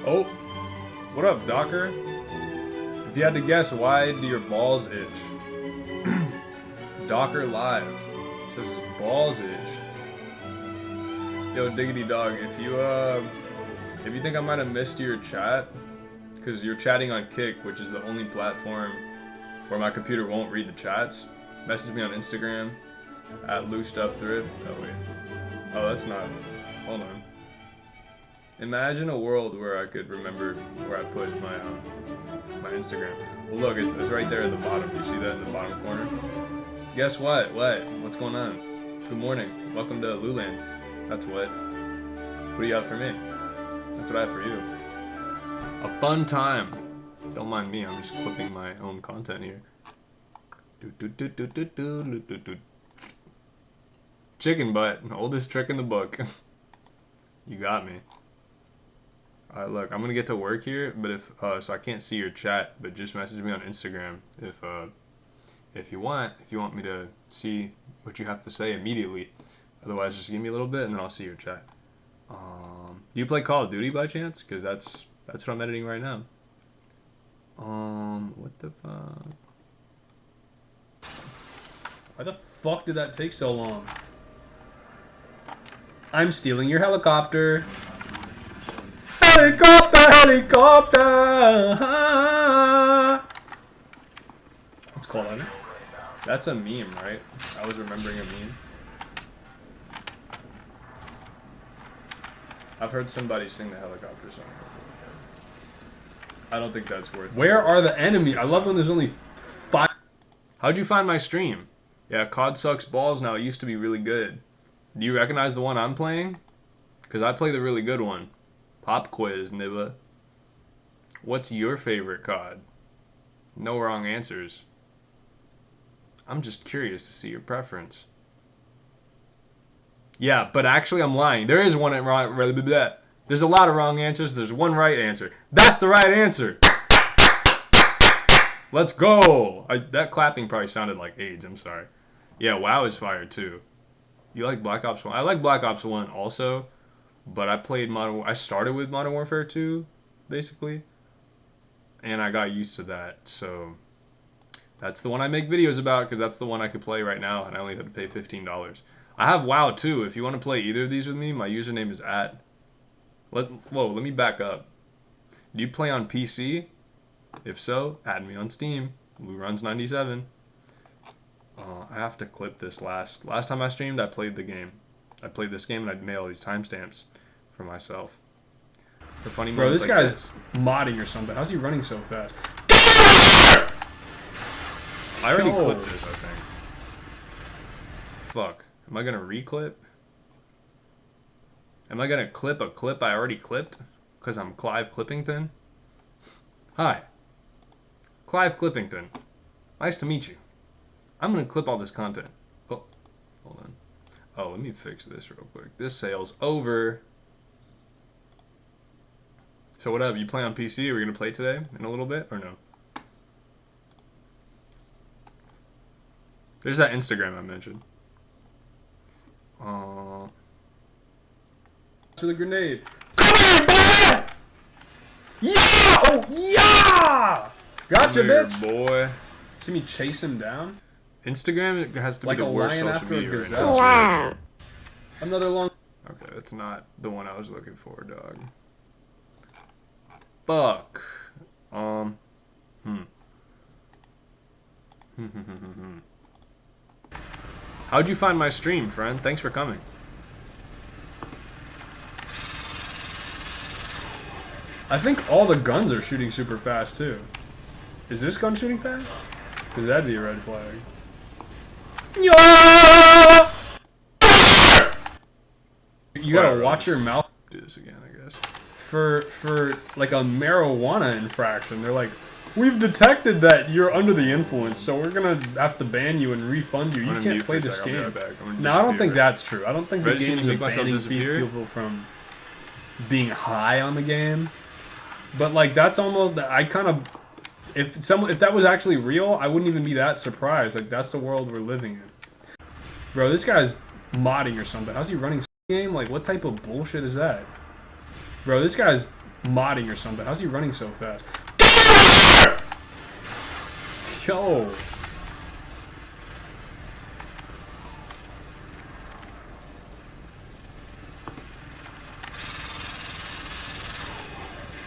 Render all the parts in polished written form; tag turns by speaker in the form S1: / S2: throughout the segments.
S1: Oh, what up, Docker? If you had to guess, why do your balls itch? Docker Live says his balls itch. Yo, Diggity Dog, if you think I might have missed your chat, because you're chatting on Kick, which is the only platform where my computer won't read the chats, message me on Instagram at loosedupthrift. Oh wait, oh that's not. Hold on. Imagine a world where I could remember where I put my Instagram. Well, look, it's right there at the bottom. You see that in the bottom corner? Guess what? What's going on? Good morning. Welcome to Luland. That's what. What do you have for me? That's what I have for you. A fun time. Don't mind me. I'm just clipping my own content here. Chicken butt. Oldest trick in the book. You got me. Alright, look, I'm gonna get to work here, but if so I can't see your chat, but just message me on Instagram if you want me to see what you have to say immediately. Otherwise, just give me a little bit and then I'll see your chat. Do you play Call of Duty by chance? Because that's what I'm editing right now. What the fuck? Why the fuck did that take so long? I'm stealing your helicopter. Helicopter, helicopter. What's called on it? That's a meme, right? I was remembering a meme. I've heard somebody sing the helicopter song. I don't think that's worth it. Where are the enemies? I love when there's only 5. How'd you find my stream? Yeah, COD sucks balls now. It used to be really good. Do you recognize the one I'm playing? Because I play the really good one. Pop quiz, nibba. What's your favorite COD? No wrong answers. I'm just curious to see your preference. Yeah, but actually I'm lying. There is one wrong. There's a lot of wrong answers. There's one right answer. That's the right answer. Let's go. That clapping probably sounded like AIDS. I'm sorry. Yeah, WoW is fire too. You like Black Ops 1? I like Black Ops 1 also. But I played I started with Modern Warfare 2, basically. And I got used to that, so that's the one I make videos about, because that's the one I could play right now, and I only had to pay $15. I have WoW too. If you want to play either of these with me, my username is @. Whoa, let me back up. Do you play on PC? If so, add me on Steam. LouRuns97. I have to clip this last time I streamed. I played the game. I played this game and I'd mail these timestamps for myself. For funny
S2: Bro,
S1: moments
S2: this
S1: like
S2: guy's
S1: this.
S2: modding or something. How's he running so fast?
S1: I already clipped this, I think. Fuck. Am I gonna reclip? Am I gonna clip a clip I already clipped? Because I'm Clive Clippington? Hi. Clive Clippington. Nice to meet you. I'm gonna clip all this content. Oh, hold on. Oh, let me fix this real quick. This sale's over. So what up? You play on PC? Are we gonna play today in a little bit or no? There's that Instagram I mentioned.
S2: To the grenade.
S1: Yeah!
S2: Oh, yeah! Gotcha,
S1: Come here,
S2: bitch.
S1: boy.
S2: See me chase him down?
S1: Instagram has to
S2: Like
S1: be the
S2: a
S1: worst
S2: lion
S1: social
S2: after a
S1: media right
S2: gazelle.
S1: now.
S2: Wow. Another long...
S1: Okay, that's not the one I was looking for, dog. Fuck. How'd you find my stream, friend? Thanks for coming.
S2: I think all the guns are shooting super fast, too. Is this gun shooting fast? Because that'd be a red flag.
S1: Yeah!
S2: You gotta watch your mouth.
S1: Do this again, I guess.
S2: For like a marijuana infraction, they're like, we've detected that you're under the influence, so we're gonna have to ban you and refund you. You can't play this game. No, I don't think that's true. I don't think the games are banning people from being high on the game. But like that's almost, I kind of, if that was actually real, I wouldn't even be that surprised. Like that's the world we're living in. Bro, this guy's modding or something. How's he running game? Like what type of bullshit is that? Bro, this guy's modding or something. How's he running so fast? Yo.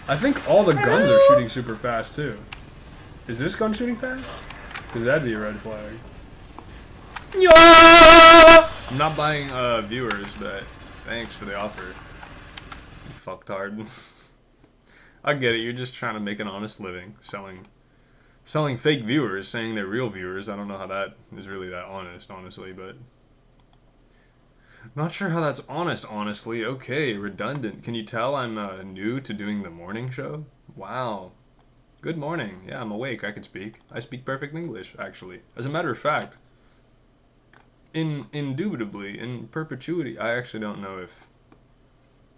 S2: I think all the guns are shooting super fast, too. Is this gun shooting fast? Because that'd be a red flag.
S1: I'm not buying viewers, but thanks for the offer. You fucktard. I get it, you're just trying to make an honest living, selling fake viewers, saying they're real viewers. I don't know how that is really that honest, honestly, but not sure how that's honest, honestly. Okay, redundant. Can you tell I'm new to doing the morning show? Wow. Good morning. Yeah, I'm awake. I can speak. I speak perfect English, actually. As a matter of fact, indubitably, in perpetuity, I actually don't know if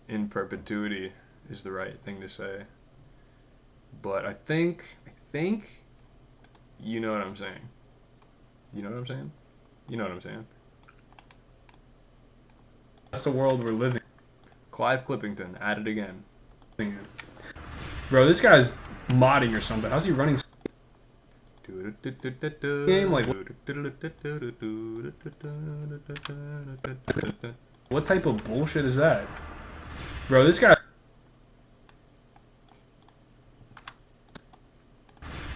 S1: in perpetuity is the right thing to say. But I think, you know what I'm saying. You know what I'm saying? You know what I'm saying.
S2: That's the world we're living in.
S1: Clive Clippington, at it again.
S2: Bro, this guy's modding or something. How's he running? Game like what type of bullshit is that? Bro, this guy.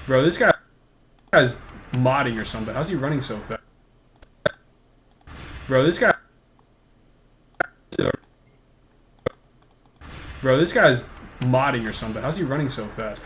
S2: Bro, this guy's modding or something. How's he running so fast? Bro, this guy. Bro, this guy's modding or something. How's he running so fast?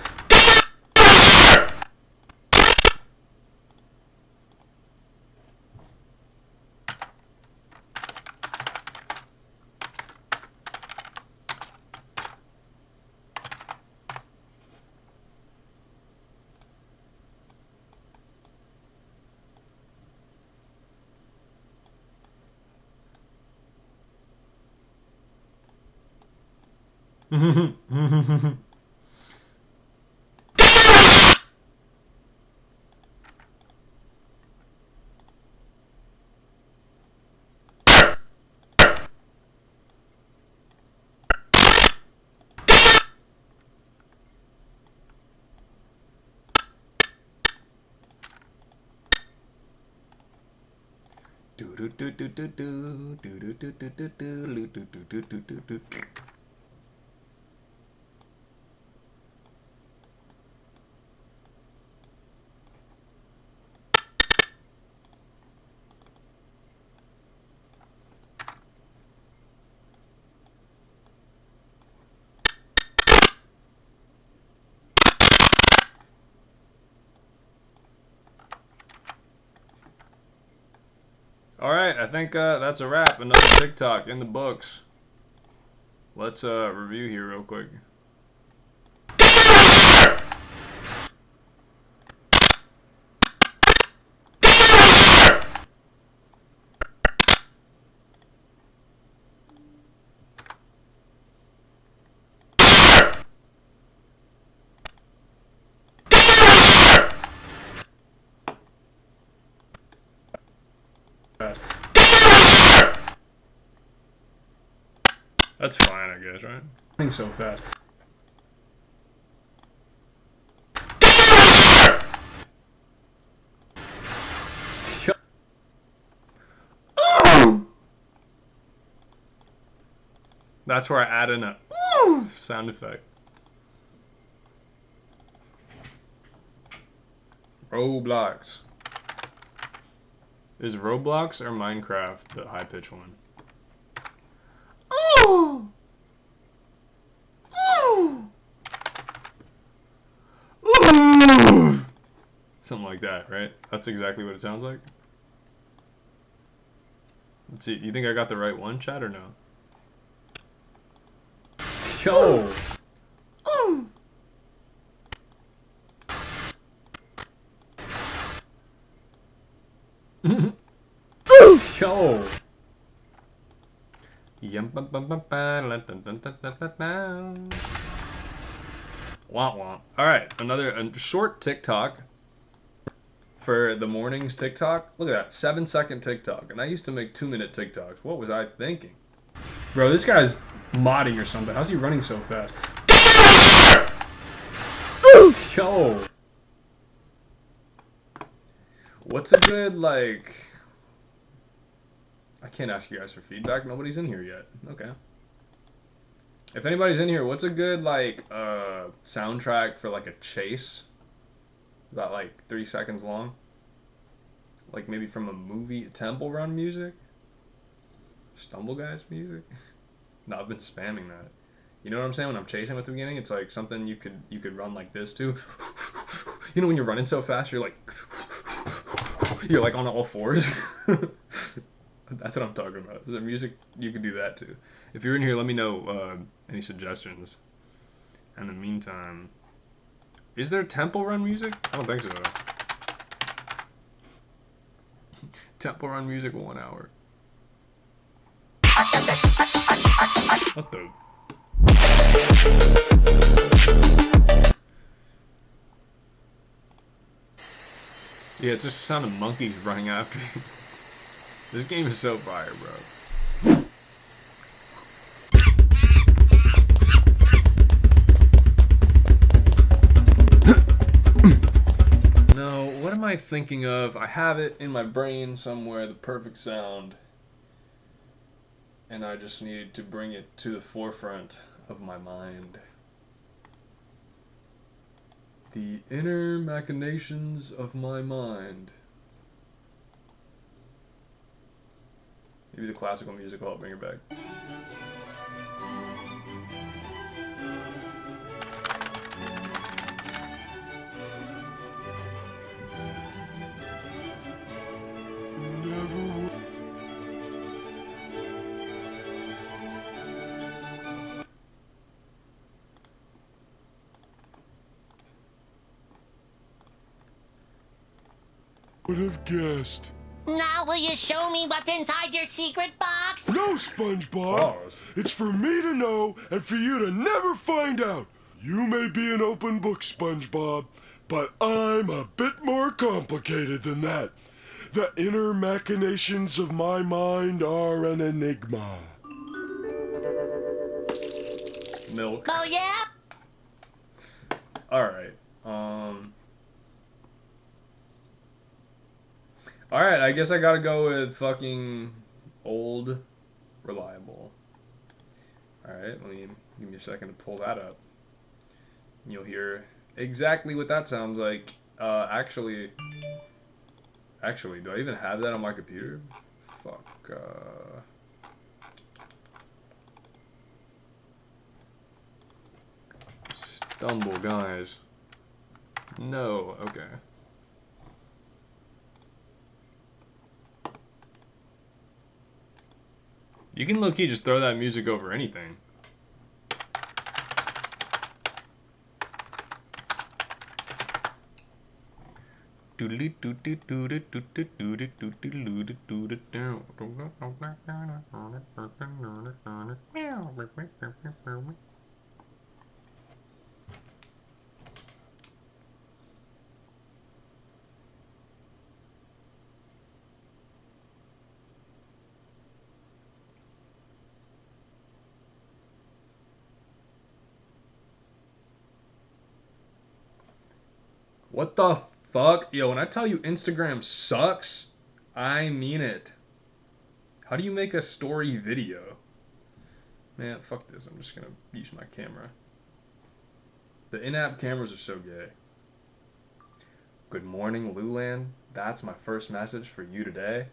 S1: Alright, I think that's a wrap. Another TikTok in the books. Let's review here real quick. That's fine, I guess, right?
S2: Running so fast.
S1: That's where I add in a sound effect. Roblox. Is Roblox or Minecraft the high-pitched one? Something like that, right? That's exactly what it sounds like. Let's see. You think I got the right one, chat, or no?
S2: Yo! Yo!
S1: Wah wah. Alright, another short TikTok for the morning's TikTok. Look at that, 7-second TikTok. And I used to make 2-minute TikToks. What was I thinking?
S2: Bro, this guy's modding or something. How's he running so fast? Yo!
S1: What's a good, like... I can't ask you guys for feedback. Nobody's in here yet. Okay. If anybody's in here, what's a good, like, soundtrack for, like, a chase? About, like, 3 seconds long? Like, maybe from a movie, Temple Run music? Stumble Guys music? No, I've been spamming that. You know what I'm saying? When I'm chasing at the beginning, it's like something you could run like this too. You know when you're running so fast, you're like on all fours. That's what I'm talking about. The music, you could do that too. If you're in here, let me know any suggestions. In the meantime, is there Temple Run music? I don't think so. Temple Run music 1 hour. What the? Yeah, it's just the sound of monkeys running after you. This game is so fire, bro. No, what am I thinking of? I have it in my brain somewhere, the perfect sound. And I just need to bring it to the forefront of my mind. The inner machinations of my mind. Maybe the classical music will help bring it back.
S3: Would have guessed.
S4: Now will you show me what's inside your secret box?
S3: No, SpongeBob.
S1: Pause.
S3: It's for me to know and for you to never find out. You may be an open book, SpongeBob, but I'm a bit more complicated than that. The inner machinations of my mind are an enigma.
S1: Milk.
S4: Oh, yeah?
S1: Alright. Alright, I guess I gotta go with fucking old reliable. Alright, give me a second to pull that up. And you'll hear exactly what that sounds like. Actually, do I even have that on my computer? Fuck, Stumble, guys. No, okay. You can low-key just throw that music over anything. What the fuck? Yo, when I tell you Instagram sucks, I mean it. How do you make a story video? Man, fuck this. I'm just gonna use my camera. The in-app cameras are so gay. Good morning, Luland. That's my first message for you today.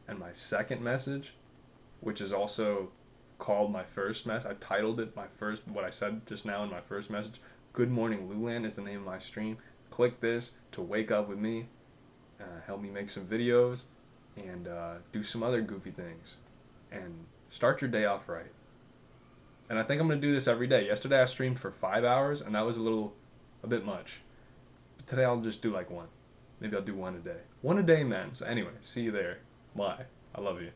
S1: And my second message, which is also called my first message. I titled it what I said just now in my first message. Good morning, Luland is the name of my stream. Click this to wake up with me, help me make some videos, and do some other goofy things. And start your day off right. And I think I'm going to do this every day. Yesterday I streamed for 5 hours, and that was a bit much. But today I'll just do like one. Maybe I'll do one a day. One a day, man. So anyway, see you there. Bye. I love you.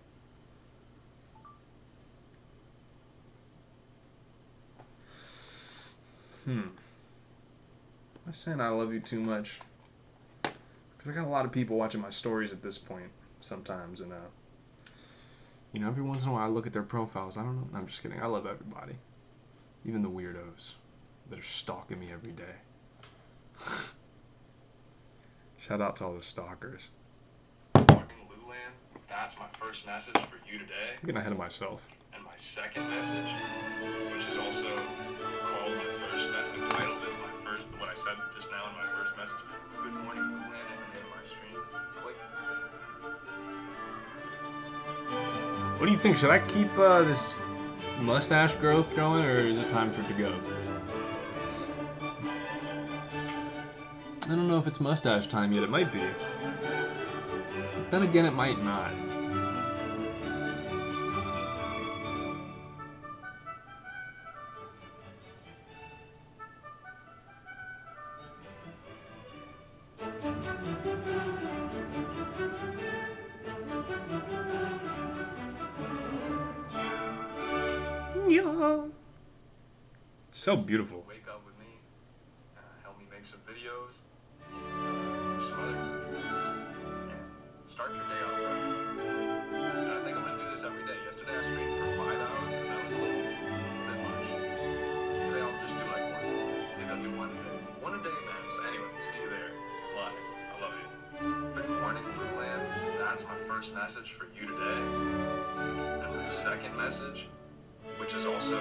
S1: Am I saying I love you too much? Because I got a lot of people watching my stories at this point sometimes, and you know, every once in a while I look at their profiles. I don't know. I'm just kidding. I love everybody. Even the weirdos that are stalking me every day. Shout out to all the stalkers. Morning, Luland. That's my first message for you today. I'm getting ahead of myself. And my second message, which is also called my first message. I titled it what I said just now in my first message. Good morning, Luland is the name of my stream. Click. What do you think? Should I keep this mustache growth going, or is it time for it to go? I don't know if it's mustache time yet. It might be. But then again, it might not. Yeah. So beautiful. Wake up with me, help me make some videos, and do some other goofy things, and start your day off right. And I think I'm gonna do this every day. Yesterday I streamed for 5 hours, and that was a bit much. Today I'll just do like one. Maybe I'll do one a day. One a day, man. So anyway, see you there. Bye. I love you. Good morning, Luland. That's my first message for you today. And my second message, which is also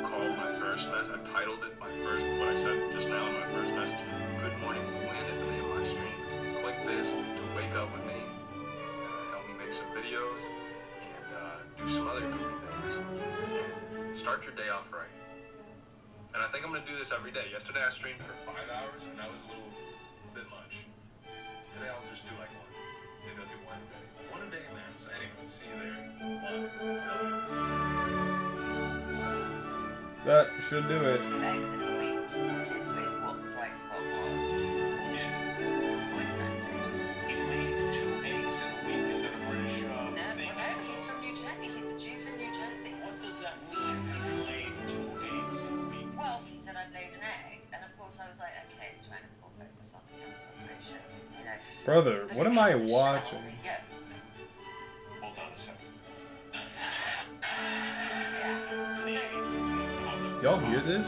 S1: called my first message. I titled it what I said just now in my first message. Good morning, Luland is the name of my stream. Click this to wake up with me, help me make some videos, and do some other goofy things, and start your day off right. And I think I'm gonna do this every day. Yesterday I streamed for 5 hours, and that was a bit much. Today I'll just do like one. Maybe I'll do one a day. One a day, man. So anyway, see you there. Bye. That should do it.
S5: Eggs in a week is what the bright spot was. Boyfriend did.
S6: He laid 2 eggs in a week. Is that a British thing?
S5: No, he's from New Jersey. He's a Jew from New Jersey.
S6: What does that mean? He's laid 2 eggs in a week.
S5: Well, he said I've laid an egg, and of course I was like, okay, trying to pull focus on the cancer operation, you know.
S1: Brother,
S5: But
S1: what
S5: he
S1: am I
S5: had to shell
S1: watching?
S5: the yolk.
S6: Hold on a second.
S1: Y'all hear this?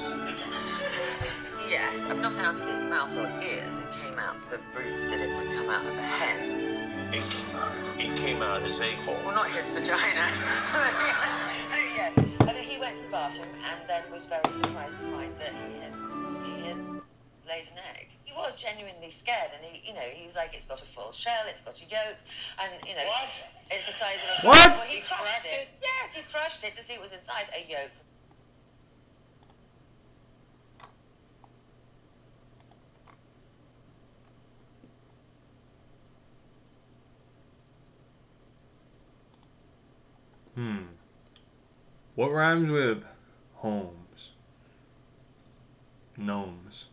S5: Yes, I'm not out of his mouth or ears. It came out the route that it would come out of a hen.
S6: It came out his egg hole.
S5: Well, not his vagina. Yeah. I mean, he went to the bathroom and then was very surprised to find that he had laid an egg. He was genuinely scared, and he was like, it's got a full shell, it's got a yolk, and
S6: What?
S5: it's the size of a...
S1: What?
S5: Well, he crushed it. Yes, he crushed it to see what was inside a yolk.
S1: Hmm. What rhymes with Holmes? Gnomes.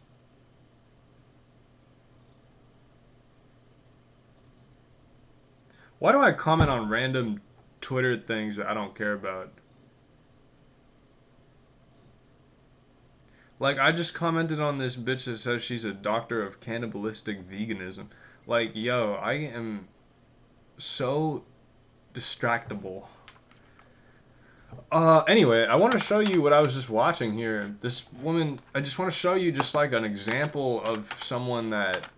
S1: Why do I comment on random Twitter things that I don't care about? Like, I just commented on this bitch that says she's a doctor of cannibalistic veganism. Like, yo, I am so distractible. Anyway, I want to show you what I was just watching here. This woman, I just want to show you just like an example of someone that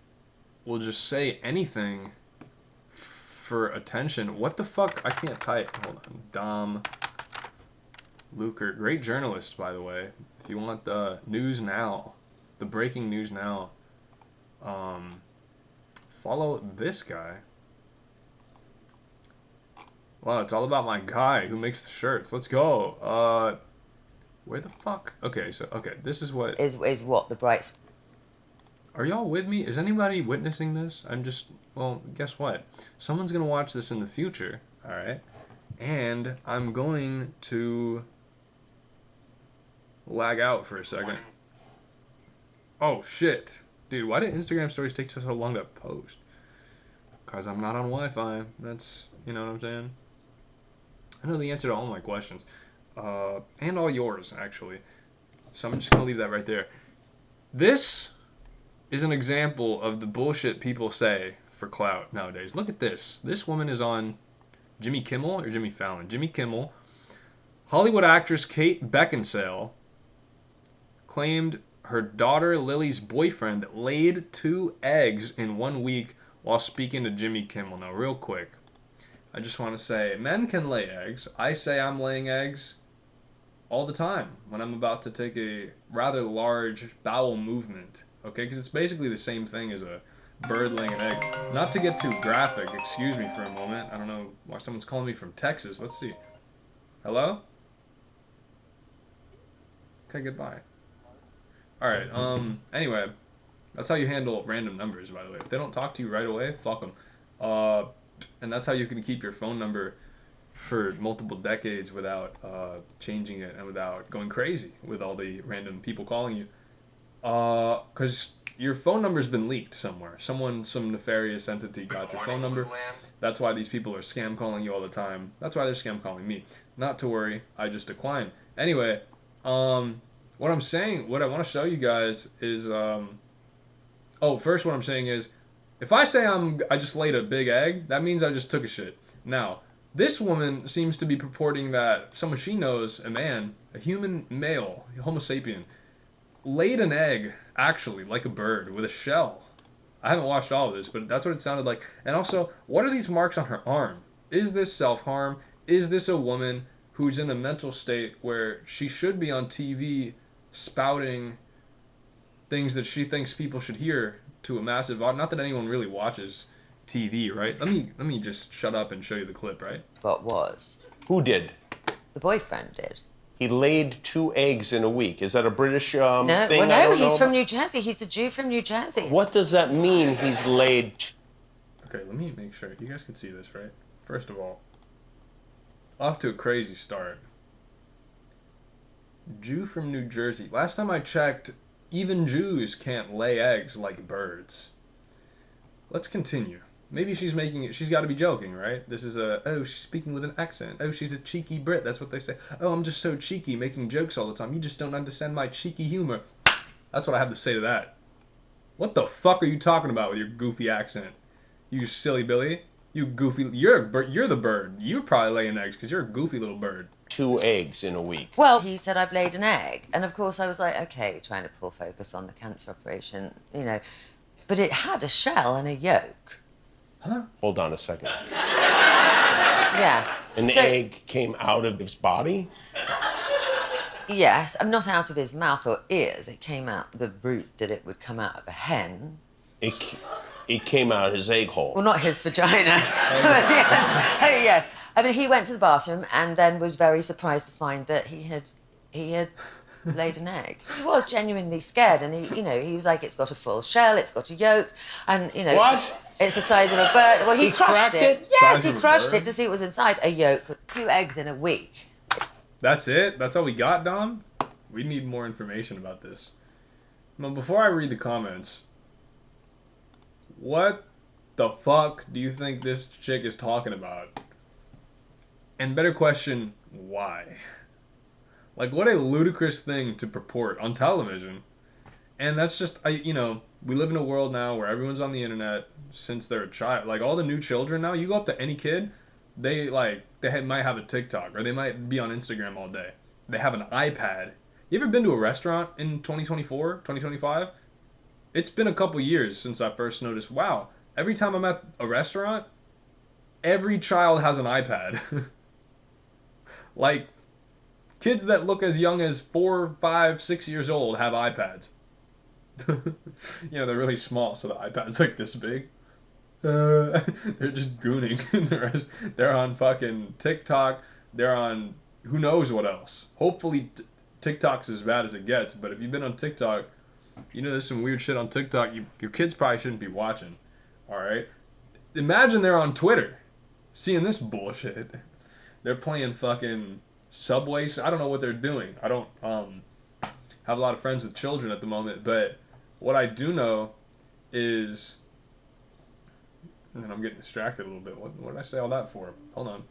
S1: will just say anything for attention. What the fuck? I can't type. Hold on. Dom Luker. Great journalist, by the way. If you want the news now, the breaking news now, follow this guy. Wow, it's all about my guy who makes the shirts. Let's go. Where the fuck? Okay, so, okay, this is what...
S5: Is what the bright...
S1: Are y'all with me? Is anybody witnessing this? I'm just... Well, guess what? Someone's gonna watch this in the future, alright? And I'm going to... lag out for a second. Oh, shit. Dude, why did Instagram stories take so long to post? Because I'm not on Wi-Fi. That's... You know what I'm saying? I know the answer to all my questions. And all yours, actually. So I'm just going to leave that right there. This is an example of the bullshit people say for clout nowadays. Look at this. This woman is on Jimmy Kimmel or Jimmy Fallon? Jimmy Kimmel. Hollywood actress Kate Beckinsale claimed her daughter Lily's boyfriend laid 2 eggs in 1 week while speaking to Jimmy Kimmel. Now, real quick. I just want to say, men can lay eggs. I say I'm laying eggs all the time when I'm about to take a rather large bowel movement, okay? Because it's basically the same thing as a bird laying an egg. Not to get too graphic, excuse me for a moment. I don't know why someone's calling me from Texas. Let's see. Hello? Okay, goodbye. Alright, anyway, that's how you handle random numbers, by the way. If they don't talk to you right away, fuck them. And that's how you can keep your phone number for multiple decades without changing it and without going crazy with all the random people calling you. Because your phone number's been leaked somewhere. Some nefarious entity got your phone number. That's why these people are scam calling you all the time. That's why they're scam calling me. Not to worry, I just decline. Anyway, what I'm saying, what I want to show you guys is, first what I'm saying is, if I say I just laid a big egg, that means I just took a shit. Now, this woman seems to be purporting that someone she knows, a man, a human male, Homo sapien, laid an egg, actually, like a bird, with a shell. I haven't watched all of this, but that's what it sounded like. And also, what are these marks on her arm? Is this self-harm? Is this a woman who's in a mental state where she should be on TV spouting things that she thinks people should hear to a massive audience? Not that anyone really watches TV, right? Let me just shut up and show you the clip, right?
S5: What was?
S7: Who did?
S5: The boyfriend did.
S7: He laid 2 eggs in a week. Is that a British thing?
S5: Well, no,
S7: I don't know
S5: he's from
S7: about?
S5: New Jersey. He's a Jew from New Jersey.
S7: What does that mean, he's laid...
S1: Okay, let me make sure. You guys can see this, right? First of all, off to a crazy start. Jew from New Jersey. Last time I checked, even Jews can't lay eggs like birds. Let's continue. Maybe she's making it, she's got to be joking, right? This is she's speaking with an accent. Oh, she's a cheeky Brit, that's what they say. Oh, I'm just so cheeky, making jokes all the time. You just don't understand my cheeky humor. That's what I have to say to that. What the fuck are you talking about with your goofy accent? You silly Billy. You goofy, you're the bird. You're probably laying eggs because you're a goofy little bird.
S7: 2 eggs in a week.
S5: Well, he said, I've laid an egg. And of course I was like, okay, trying to pull focus on the cancer operation, you know. But it had a shell and a yolk.
S1: Huh?
S7: Hold on a second.
S5: Yeah.
S7: An egg came out of his body?
S5: Yes, I'm not out of his mouth or ears. It came out the route that it would come out of a hen.
S7: It came out his egg hole.
S5: Well, not his vagina. Oh, yeah. I mean, he went to the bathroom and then was very surprised to find that he had laid an egg. He was genuinely scared, and he was like, it's got a full shell, it's got a yolk, and
S7: What?
S5: It's the size of a bird. Well, he crushed
S7: cracked it?
S5: Yes,
S1: Size
S5: he
S1: of a
S5: crushed
S1: bird?
S5: it to see what was inside. A yolk, 2 eggs in a week.
S1: That's it? That's all we got, Dom? We need more information about this. Now, before I read the comments, what the fuck do you think this chick is talking about? And better question, why? Like, what a ludicrous thing to purport on television. And that's just, you know, we live in a world now where everyone's on the internet since they're a child. Like, all the new children now, you go up to any kid, they might have a TikTok, or they might be on Instagram all day. They have an iPad. You ever been to a restaurant in 2024, 2025? It's been a couple years since I first noticed, wow, every time I'm at a restaurant, every child has an iPad. Like, kids that look as young as 4, 5, 6 years old have iPads. You know, they're really small, so the iPad's like this big. They're just gooning. They're on fucking TikTok. They're on who knows what else. Hopefully TikTok's as bad as it gets, but if you've been on TikTok, you know there's some weird shit on TikTok your kids probably shouldn't be watching. Alright? Imagine they're on Twitter seeing this bullshit. They're playing fucking Subway. I don't know what they're doing. I don't have a lot of friends with children at the moment, but what I do know is, and I'm getting distracted a little bit. What did I say all that for? Hold on.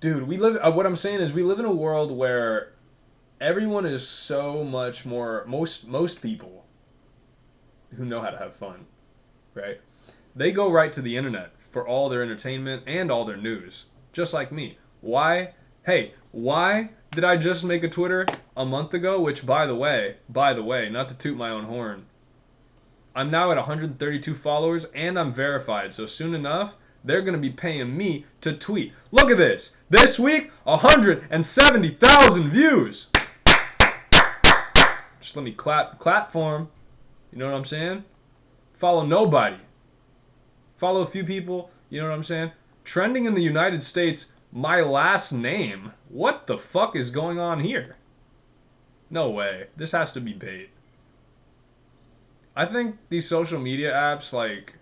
S1: Dude, we live. What I'm saying is, we live in a world where everyone is so much more. Most people who know how to have fun, right? They go right to the internet for all their entertainment and all their news, just like me. Why? Hey, why did I just make a Twitter a month ago? Which, by the way, not to toot my own horn, I'm now at 132 followers and I'm verified. So soon enough, they're going to be paying me to tweet. Look at this. This week, 170,000 views. Just let me clap for them. You know what I'm saying? Follow nobody. Follow a few people. You know what I'm saying? Trending in the United States, my last name. What the fuck is going on here? No way. This has to be bait. I think these social media apps, like,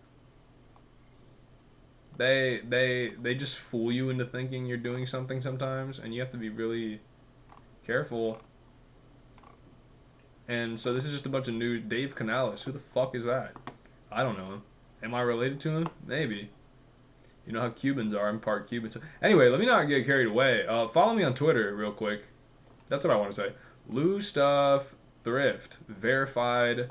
S1: they just fool you into thinking you're doing something sometimes, and you have to be really careful. And so this is just a bunch of news. Dave Canales, who the fuck is that? I don't know him. Am I related to him? Maybe. You know how Cubans are. I'm part Cuban. So anyway, let me not get carried away. Follow me on Twitter real quick. That's what I want to say. Lou Stuff Thrift. Verified.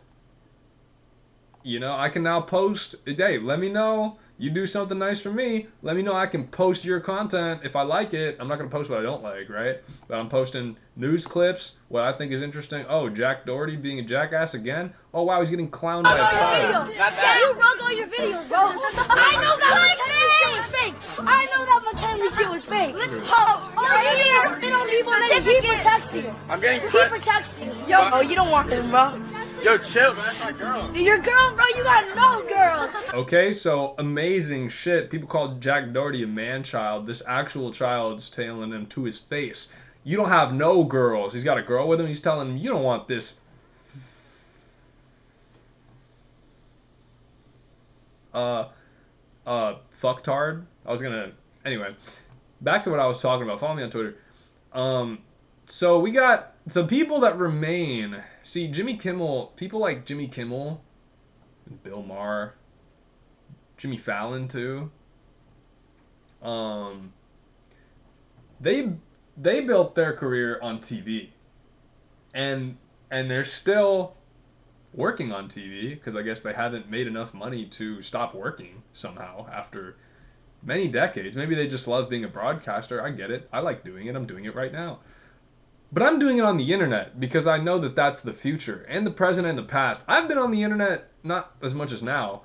S1: You know, I can now post. Hey, let me know. You do something nice for me. Let me know I can post your content if I like it. I'm not going to post what I don't like, right? But I'm posting news clips, what I think is interesting. Oh, Jack Doherty being a jackass again. Oh, wow, he's getting clowned by a child.
S8: Yeah, you wrote all your videos, bro. I know that McKinley shit was fake. I know that McKinley shit was fake. Oh, you spit on people and then he protects you.
S9: I'm getting
S8: He
S9: pressed.
S8: protects you. Yo, oh, you don't want him, bro.
S9: Yo, chill, man. That's my girl.
S8: Your girl, bro, you got no girls.
S1: Okay, so amazing shit. People called Jack Doherty a man-child. This actual child's telling him to his face, you don't have no girls. He's got a girl with him. He's telling him, you don't want this fucktard. Anyway, back to what I was talking about. Follow me on Twitter. So we got the people that remain. See, Jimmy Kimmel, people like Jimmy Kimmel, and Bill Maher, Jimmy Fallon too. They built their career on TV, and they're still working on TV because I guess they haven't made enough money to stop working somehow after many decades. Maybe they just love being a broadcaster. I get it. I like doing it. I'm doing it right now. But I'm doing it on the internet because I know that that's the future and the present and the past. I've been on the internet, not as much as now,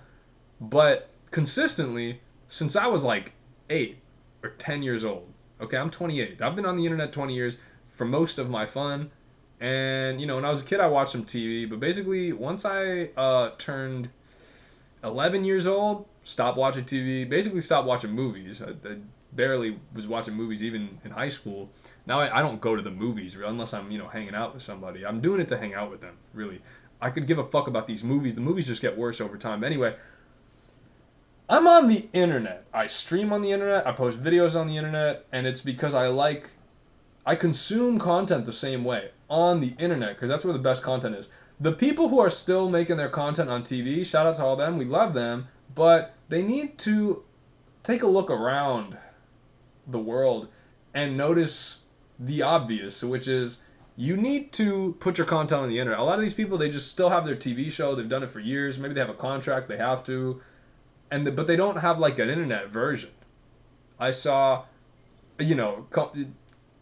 S1: but consistently since I was like 8 or 10 years old. Okay, I'm 28. I've been on the internet 20 years for most of my fun. And, you know, when I was a kid, I watched some TV. But basically, once I turned 11 years old, stopped watching TV. Basically, stopped watching movies. I barely was watching movies even in high school. Now I don't go to the movies unless I'm, you know, hanging out with somebody. I'm doing it to hang out with them, really. I could give a fuck about these movies. The movies just get worse over time. Anyway,
S2: I'm on the internet. I stream on the internet. I post videos on the internet, and it's because I consume content the same way on the internet because that's where the best content is. The people who are still making their content on TV, shout out to all them. We love them, but they need to take a look around the world and notice the obvious, which is you need to put your content on the internet. A lot of these people, they just still have their TV show. They've done it for years. Maybe they have a contract. They have to, but they don't have like an internet version. I saw, you know,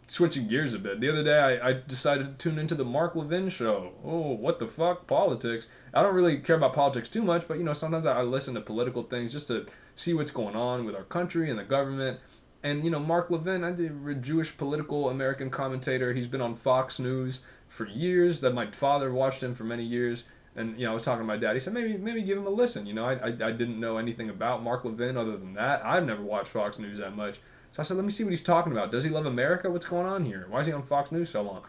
S2: switching gears a bit. The other day, I decided to tune into the Mark Levin show. Oh, what the fuck? Politics. I don't really care about politics too much, but, you know, sometimes I listen to political things just to see what's going on with our country and the government. And, you know, Mark Levin, a Jewish political American commentator. He's been on Fox News for years. That my father watched him for many years. And, you know, I was talking to my dad. He said, maybe give him a listen. You know, I didn't know anything about Mark Levin other than that. I've never watched Fox News that much. So I said, let me see what he's talking about. Does he love America? What's going on here? Why is he on Fox News so long?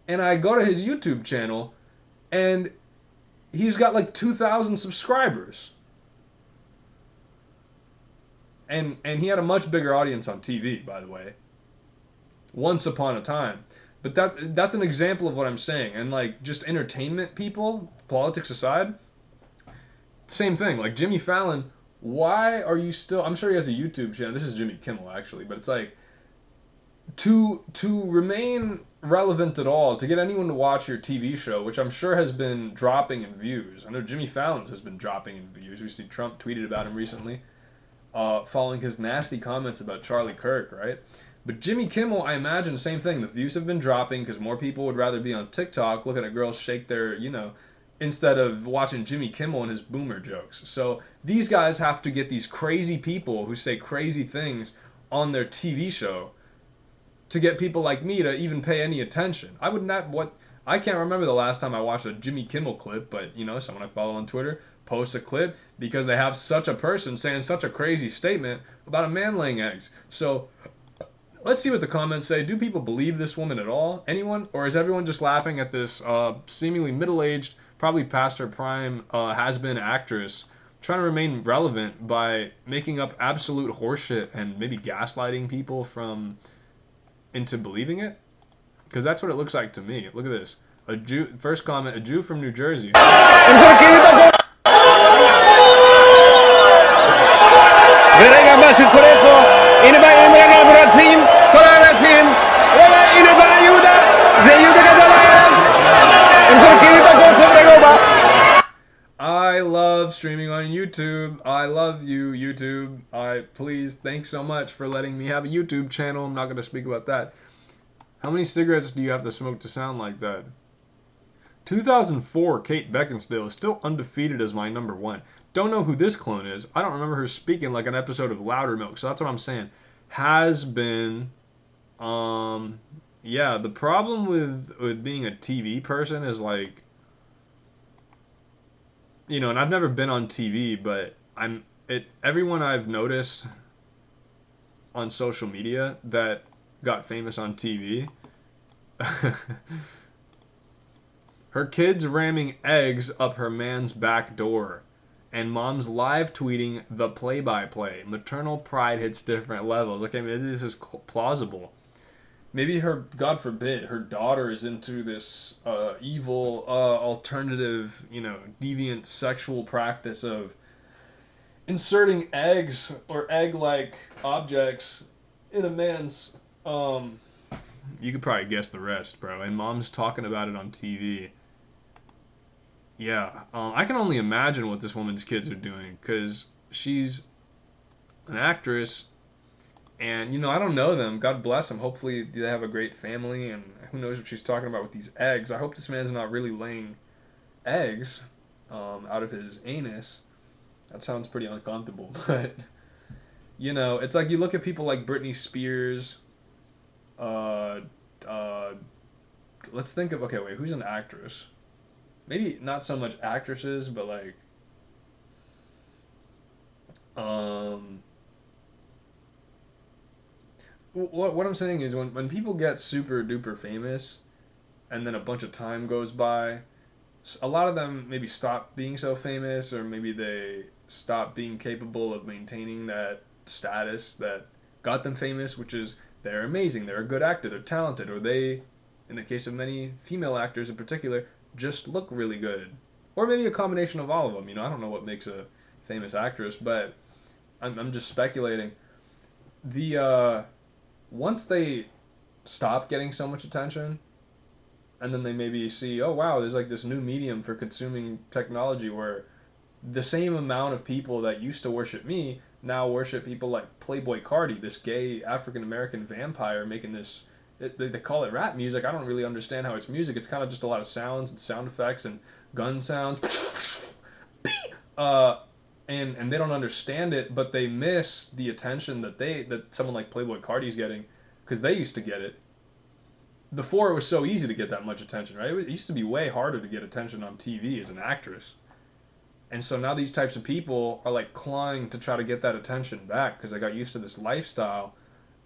S2: And I go to his YouTube channel, and he's got like 2,000 subscribers. And he had a much bigger audience on TV, by the way. Once upon a time. But that's an example of what I'm saying. And like just entertainment people, politics aside, same thing. Like Jimmy Fallon, why are you still... I'm sure he has a YouTube channel. This is Jimmy Kimmel, actually. But it's like, to remain relevant at all, to get anyone to watch your TV show, which I'm sure has been dropping in views. I know Jimmy Fallon's has been dropping in views. We see Trump tweeted about him recently, following his nasty comments about Charlie Kirk, right? But Jimmy Kimmel, I imagine the same thing. The views have been dropping because more people would rather be on TikTok looking at girls shake their, you know, instead of watching Jimmy Kimmel and his boomer jokes. So these guys have to get these crazy people who say crazy things on their TV show to get people like me to even pay any attention. I can't remember the last time I watched a Jimmy Kimmel clip, but, you know, someone I follow on Twitter posts a clip because they have such a person saying such a crazy statement about a man laying eggs. So let's see what the comments say. Do people believe this woman at all? Anyone? Or is everyone just laughing at this seemingly middle-aged, probably past her prime, has-been actress trying to remain relevant by making up absolute horseshit and maybe gaslighting people into believing it? Because that's what it looks like to me. Look at this. First comment, a Jew from New Jersey. I love streaming on YouTube. I love you, YouTube. Please, thanks so much for letting me have a YouTube channel. I'm not going to speak about that. How many cigarettes do you have to smoke to sound like that? 2004, Kate Beckinsale is still undefeated as my number one. Don't know who this clone is. I don't remember her speaking like an episode of Loudermilk, so that's what I'm saying. Has been, yeah, the problem with being a TV person is like, you know, and I've never been on TV, but everyone I've noticed on social media that got famous on TV, her kid's ramming eggs up her man's back door, and mom's live tweeting the play-by-play. Maternal pride hits different levels. Okay, maybe this is plausible. Maybe God forbid, her daughter is into this evil, alternative, you know, deviant sexual practice of inserting eggs or egg-like objects in a man's, you could probably guess the rest, bro. And mom's talking about it on TV. Yeah, I can only imagine what this woman's kids are doing, because she's an actress. And, you know, I don't know them. God bless them. Hopefully they have a great family, and who knows what she's talking about with these eggs. I hope this man's not really laying eggs out of his anus. That sounds pretty uncomfortable. But, you know, it's like you look at people like Britney Spears. Let's think of, okay, wait, who's an actress? Maybe not so much actresses, but like, what I'm saying is when people get super duper famous and then a bunch of time goes by,
S1: a lot of them maybe stop being so famous, or maybe they stop being capable of maintaining that status that got them famous, which is they're amazing, they're a good actor, they're talented, or they, in the case of many female actors in particular, just look really good. Or maybe a combination of all of them. You know, I don't know what makes a famous actress, but I'm just speculating. Once they stop getting so much attention, and then they maybe see, oh wow, there's like this new medium for consuming technology where the same amount of people that used to worship me now worship people like Playboy Cardi, this gay African American vampire making this. They call it rap music. I don't really understand how it's music. It's kind of just a lot of sounds and sound effects and gun sounds. And they don't understand it, but they miss the attention that someone like Playboy Cardi's getting, because they used to get it. Before, it was so easy to get that much attention, right? It used to be way harder to get attention on TV as an actress. And so now these types of people are like clawing to try to get that attention back because they got used to this lifestyle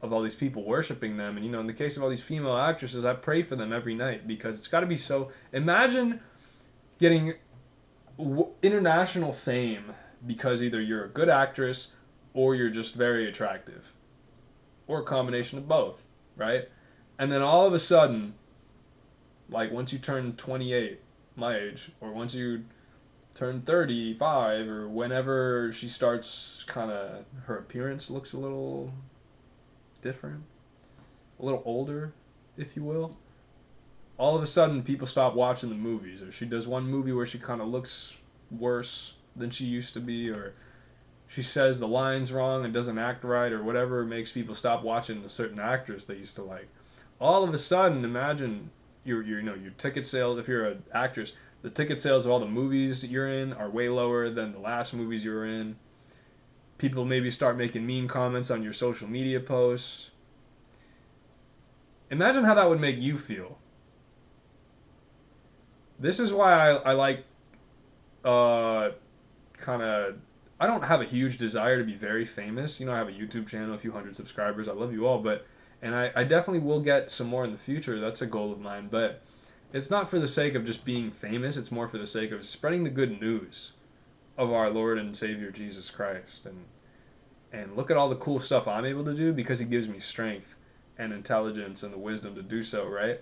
S1: of all these people worshiping them. And, you know, in the case of all these female actresses, I pray for them every night because it's got to be so... Imagine getting international fame because either you're a good actress or you're just very attractive. Or a combination of both, right? And then all of a sudden, like once you turn 28, my age, or once you turn 35, or whenever she starts kind of, her appearance looks a little different, a little older, if you will, all of a sudden people stop watching the movies, or she does one movie where she kind of looks worse than she used to be, or she says the lines wrong and doesn't act right, or whatever makes people stop watching a certain actress they used to like. All of a sudden, imagine your ticket sales. If you're an actress, the ticket sales of all the movies you're in are way lower than the last movies you were in. People maybe start making mean comments on your social media posts. Imagine how that would make you feel. This is why I like kind of... I don't have a huge desire to be very famous. You know, I have a YouTube channel, a few hundred subscribers. I love you all, but... And I definitely will get some more in the future. That's a goal of mine. But it's not for the sake of just being famous. It's more for the sake of spreading the good news of our Lord and Savior Jesus Christ. And look at all the cool stuff I'm able to do because He gives me strength and intelligence and the wisdom to do so, right?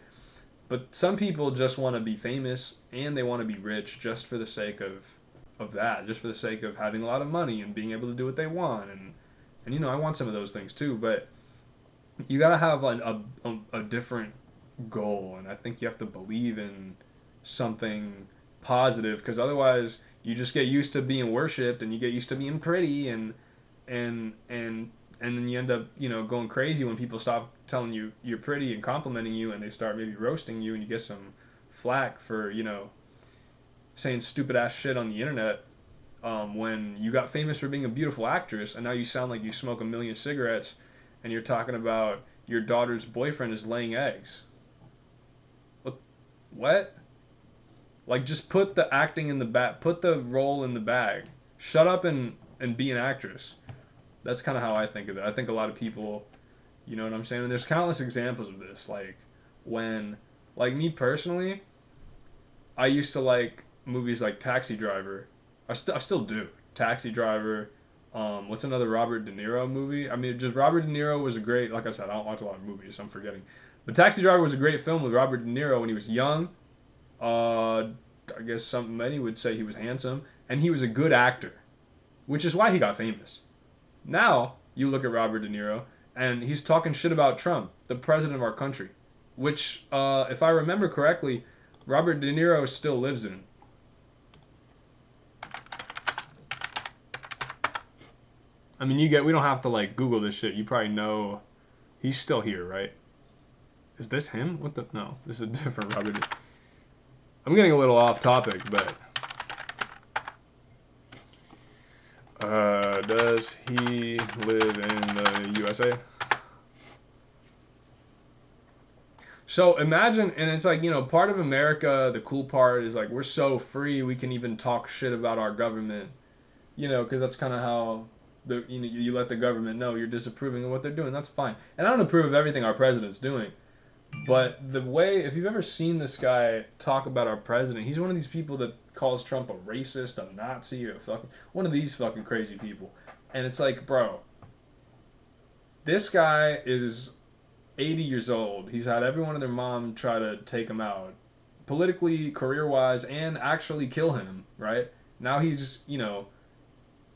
S1: But some people just want to be famous and they want to be rich just for the sake of that. Just for the sake of having a lot of money and being able to do what they want. And you know, I want some of those things too, but... You gotta have a different goal, and I think you have to believe in something positive, because otherwise you just get used to being worshipped, and you get used to being pretty, and then you end up, you know, going crazy when people stop telling you you're pretty and complimenting you, and they start maybe roasting you, and you get some flack for, you know, saying stupid ass shit on the internet. When you got famous for being a beautiful actress, and now you sound like you smoke a million cigarettes, and you're talking about your daughter's boyfriend is laying eggs. What? Like, just put the acting in the bag. Put the role in the bag. Shut up and be an actress. That's kind of how I think of it. I think a lot of people, you know what I'm saying? And there's countless examples of this. Like, when, like me personally, I used to like movies like Taxi Driver. I still do. Taxi Driver. What's another Robert De Niro movie? I mean, just Robert De Niro was a great... Like I said, I don't watch a lot of movies, so I'm forgetting. But Taxi Driver was a great film with Robert De Niro when he was young. I guess many would say he was handsome. And he was a good actor, which is why he got famous. Now, you look at Robert De Niro, and he's talking shit about Trump, the president of our country. Which, if I remember correctly, Robert De Niro still lives in. I mean, we don't have to, like, Google this shit. You probably know he's still here, right? Is this him? What the? No, this is a different Robert. I'm getting a little off topic, but... does he live in the USA? So imagine, and it's like, you know, part of America, the cool part is, like, we're so free, we can even talk shit about our government. You know, because that's kind of how... you let the government know you're disapproving of what they're doing. That's fine. And I don't approve of everything our president's doing.
S2: But the way, if you've ever seen this guy talk about our president, he's one of these people that calls Trump a racist, a Nazi, or one of these fucking crazy people. And it's like, bro, this guy is 80 years old. He's had everyone and their mom try to take him out, politically, career-wise, and actually kill him, right? Now he's,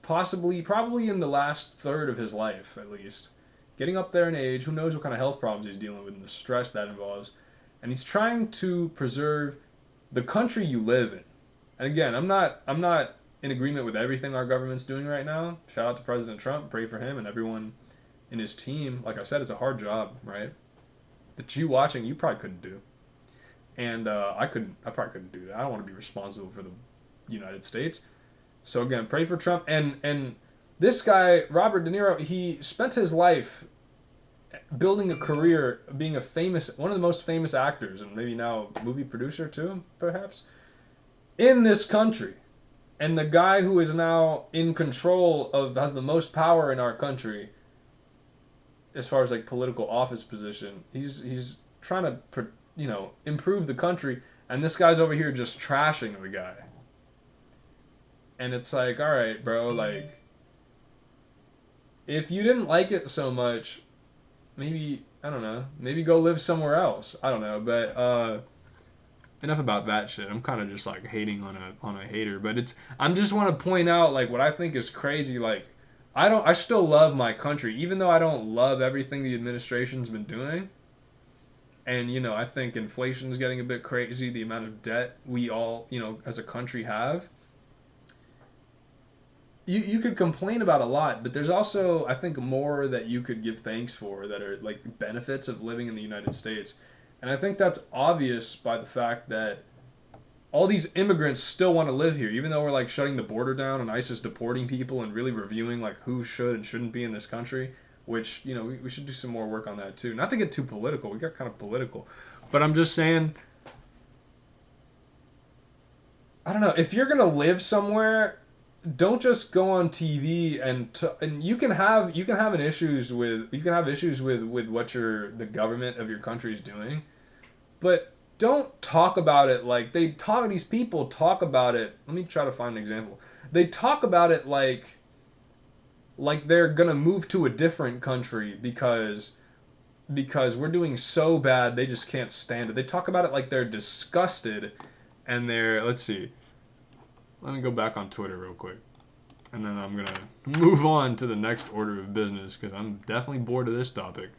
S2: probably in the last third of his life, at least. Getting up there in age, who knows what kind of health problems he's dealing with and the stress that involves. And he's trying to preserve the country you live in. And again, I'm not in agreement with everything our government's doing right now. Shout out to President Trump, pray for him and everyone in his team. Like I said, it's a hard job, right? That you watching, you probably couldn't do. And I probably couldn't do that. I don't want to be responsible for the United States. So again, pray for Trump. And this guy, Robert De Niro, he spent his life building a career, being one of the most famous actors, and maybe now movie producer too, perhaps, in this country. And the guy who is now in control has the most power in our country, as far as like political office position, he's trying to improve the country, and this guy's over here just trashing the guy. And it's like, all right, bro, like, if you didn't like it so much, maybe, I don't know, maybe go live somewhere else. I don't know, but enough about that shit. I'm kind of just like hating on a hater, but I just want to point out like what I think is crazy. Like, I still love my country, even though I don't love everything the administration's been doing. And I think inflation's getting a bit crazy. The amount of debt we all, as a country have. You could complain about a lot, but there's also, I think, more that you could give thanks for that are like the benefits of living in the United States. And I think that's obvious by the fact that all these immigrants still want to live here, even though we're like shutting the border down and ICE is deporting people and really reviewing like who should and shouldn't be in this country, which, we should do some more work on that too. Not to get too political. We got kind of political. But I'm just saying, I don't know, if you're going to live somewhere, don't just go on TV and you can have issues with what the government of your country is doing, but don't talk about it like these people talk about it. Let me try to find an example. They talk about it like they're gonna move to a different country because we're doing so bad they just can't stand it. They talk about it like they're disgusted and let's see. Let me go back on Twitter real quick. And then I'm going to move on to the next order of business because I'm definitely bored of this topic.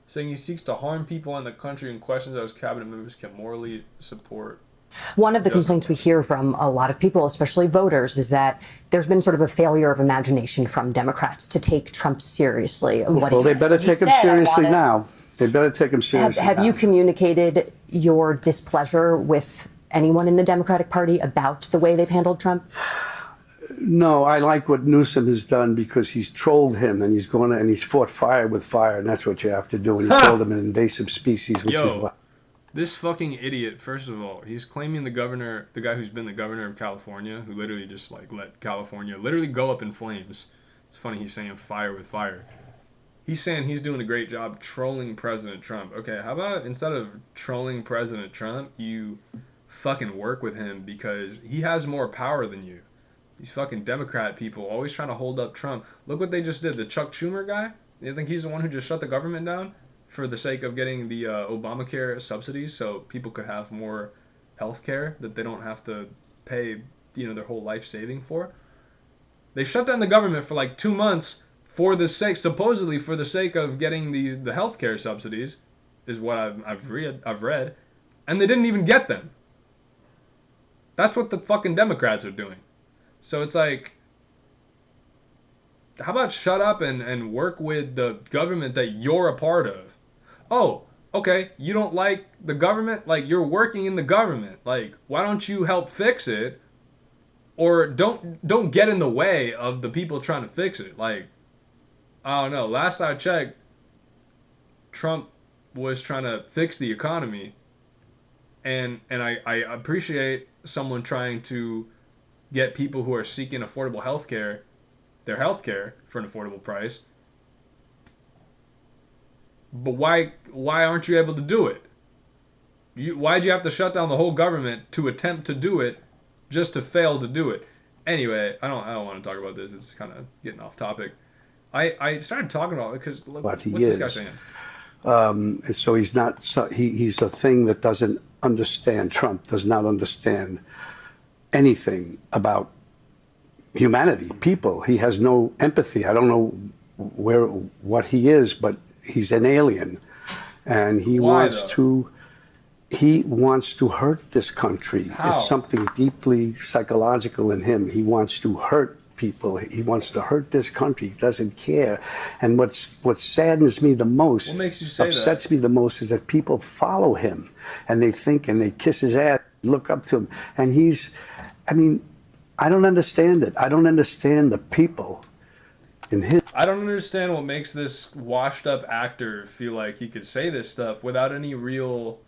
S2: Saying he seeks to harm people in the country and questions that his cabinet members can morally support.
S10: One of the complaints we hear from a lot of people, especially voters, is that there's been sort of a failure of imagination from Democrats to take Trump seriously.
S11: Well, they better take him seriously now. They better take him seriously now.
S10: Have you communicated your displeasure with anyone in the Democratic Party about the way they've handled Trump?
S11: No, I like what Newsom has done because he's trolled him and he's fought fire with fire, and that's what you have to do. And he called him an invasive species, which is what.
S2: This fucking idiot, first of all, he's claiming the guy who's been the governor of California, who literally just like let California literally go up in flames. It's funny he's saying fire with fire. He's saying he's doing a great job trolling President Trump. Okay, how about instead of trolling President Trump, you fucking work with him because he has more power than you. These fucking Democrat people always trying to hold up Trump. Look what they just did. The Chuck Schumer guy, you think he's the one who just shut the government down? For the sake of getting the Obamacare subsidies so people could have more health care that they don't have to pay, their whole life saving for. They shut down the government for like 2 months supposedly for the sake of getting the health care subsidies, is what I've read, and they didn't even get them. That's what the fucking Democrats are doing. So it's like, how about shut up and work with the government that you're a part of? Oh, okay, you don't like the government? Like, you're working in the government. Like, why don't you help fix it? Or don't get in the way of the people trying to fix it. Like, I don't know. Last I checked, Trump was trying to fix the economy, and I appreciate someone trying to get people who are seeking affordable healthcare their healthcare for an affordable price. But why aren't you able to do it? Why'd you have to shut down the whole government to attempt to do it, just to fail to do it? Anyway, I don't want to talk about this. It's kind of getting off topic. I started talking about it because what's this guy saying?
S11: So he's not. So he's a thing that doesn't understand. Trump does not understand anything about humanity, people. He has no empathy. I don't know what he is, but he's an alien, and he wants to hurt this country.
S2: How?
S11: It's something deeply psychological in him. He wants to hurt people. He wants to hurt this country. He doesn't care. And what saddens me the most,
S2: what makes you say
S11: upsets me the most, is that people follow him and they think and they kiss his ass, look up to him, and he's. I mean, I don't understand it. I don't understand the people in his.
S2: I don't understand what makes this washed up actor feel like he could say this stuff without any real.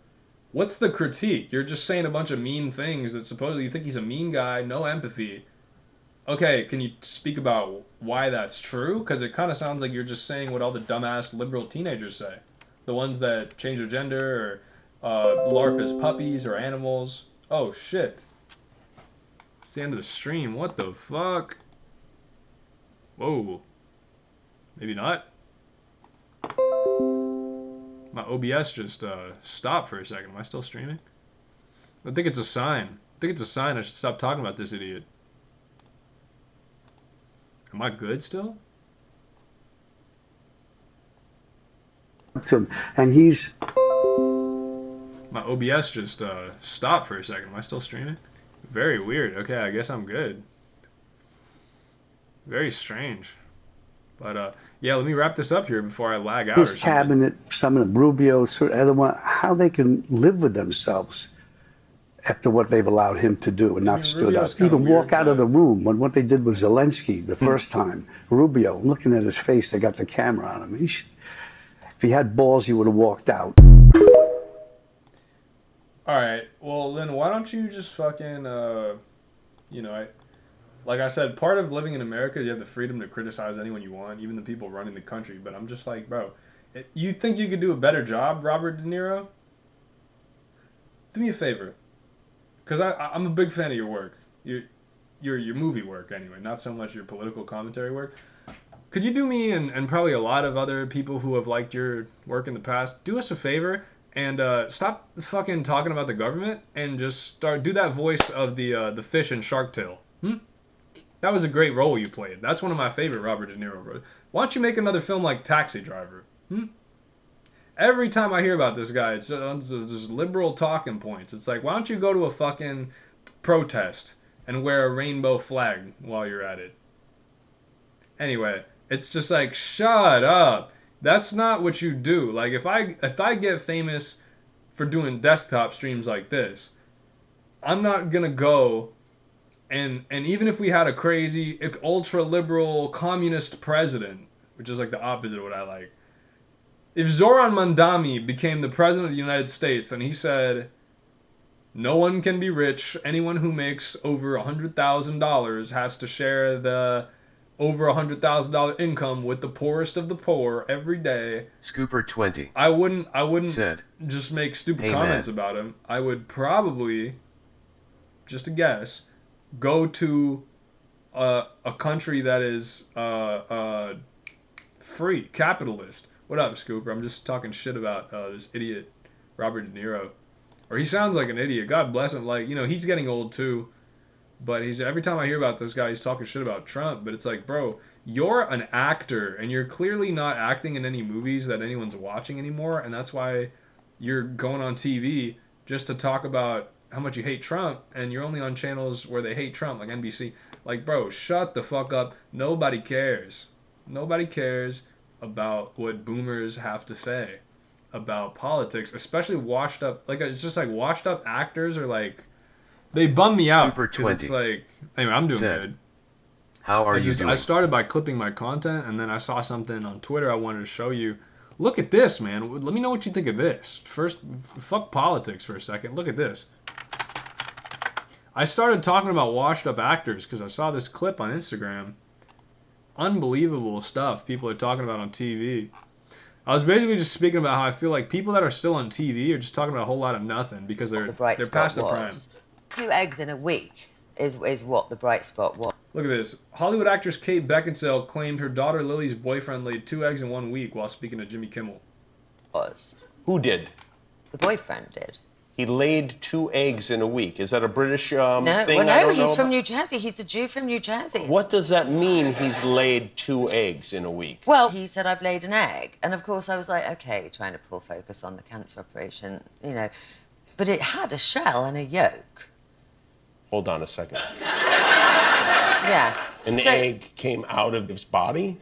S2: What's the critique? You're just saying a bunch of mean things that supposedly you think he's a mean guy, no empathy. Okay, can you speak about why that's true? Because it kind of sounds like you're just saying what all the dumbass liberal teenagers say. The ones that change their gender or LARP as puppies or animals. Oh, shit. It's the end of the stream. What the fuck? Whoa. Maybe not. My OBS just stopped for a second. Am I still streaming? I think it's a sign. I think it's a sign I should stop talking about this idiot. Am I good still?
S11: And he's.
S2: My OBS just stopped for a second. Am I still streaming? Very weird. Okay, I guess I'm good. Very strange. But yeah, let me wrap this up here before I lag out.
S11: His cabinet, some of them, Rubio, other one, how they can live with themselves after what they've allowed him to do and not stood up. Even walk out of the room when what they did with Zelensky the first time. Rubio, I'm looking at his face, they got the camera on him. If he had balls, he would have walked out.
S2: Alright, well then why don't you just fucking, you know, like I said, part of living in America, you have the freedom to criticize anyone you want, even the people running the country. But I'm just like, bro, you think you could do a better job, Robert De Niro? Do me a favor. Because I'm a big fan of your work. Your movie work, anyway. Not so much your political commentary work. Could you do me, and probably a lot of other people who have liked your work in the past, do us a favor and stop fucking talking about the government and just do that voice of the fish in Shark Tale. That was a great role you played. That's one of my favorite Robert De Niro roles. Why don't you make another film like Taxi Driver? Every time I hear about this guy, it's just liberal talking points. It's like, why don't you go to a fucking protest and wear a rainbow flag while you're at it? Anyway, it's just like, shut up. That's not what you do. Like, if I get famous for doing desktop streams like this, I'm not gonna go and even if we had a crazy ultra liberal communist president, which is like the opposite of what I like. If Zoran Mandami became the president of the United States and he said, no one can be rich, anyone who makes over $100,000 has to share the over $100,000 income with the poorest of the poor every day.
S12: Scooper 20.
S2: I wouldn't just make stupid comments about him. I would probably, just a guess, go to a country that is free, capitalist. What up, Scooper? I'm just talking shit about this idiot Robert De Niro. Or he sounds like an idiot. God bless him. Like, you know, he's getting old too. But every time I hear about this guy, he's talking shit about Trump. But it's like, bro, you're an actor, and you're clearly not acting in any movies that anyone's watching anymore. And that's why you're going on TV just to talk about how much you hate Trump, and you're only on channels where they hate Trump, like NBC. Like, bro, shut the fuck up. Nobody cares. Nobody cares about what boomers have to say about politics, especially washed up. Like, it's just like washed up actors are like, they bum me out. Because it's like, anyway, I'm doing good.
S12: How are you doing?
S2: I started by clipping my content, and then I saw something on Twitter I wanted to show you. Look at this, man. Let me know what you think of this. First, fuck politics for a second. Look at this. I started talking about washed up actors because I saw this clip on Instagram. Unbelievable stuff people are talking about on TV. I was basically just speaking about how I feel like people that are still on TV are just talking about a whole lot of nothing because they're past the prime.
S5: 2 eggs in a week is what the bright spot was.
S2: Look at this. Hollywood actress Kate Beckinsale claimed her daughter Lily's boyfriend laid 2 eggs in 1 week while speaking to Jimmy Kimmel.
S7: Who did?
S5: The boyfriend did.
S7: He laid 2 eggs in a week. Is that a British thing?
S5: Well, no, he's from New Jersey. He's a Jew from New Jersey.
S7: What does that mean, he's laid 2 eggs in a week?
S5: Well, he said, I've laid an egg. And, of course, I was like, OK, trying to pull focus on the cancer operation, you know. But it had a shell and a yolk.
S7: Hold on a second.
S5: Yeah.
S7: An egg came out of his body?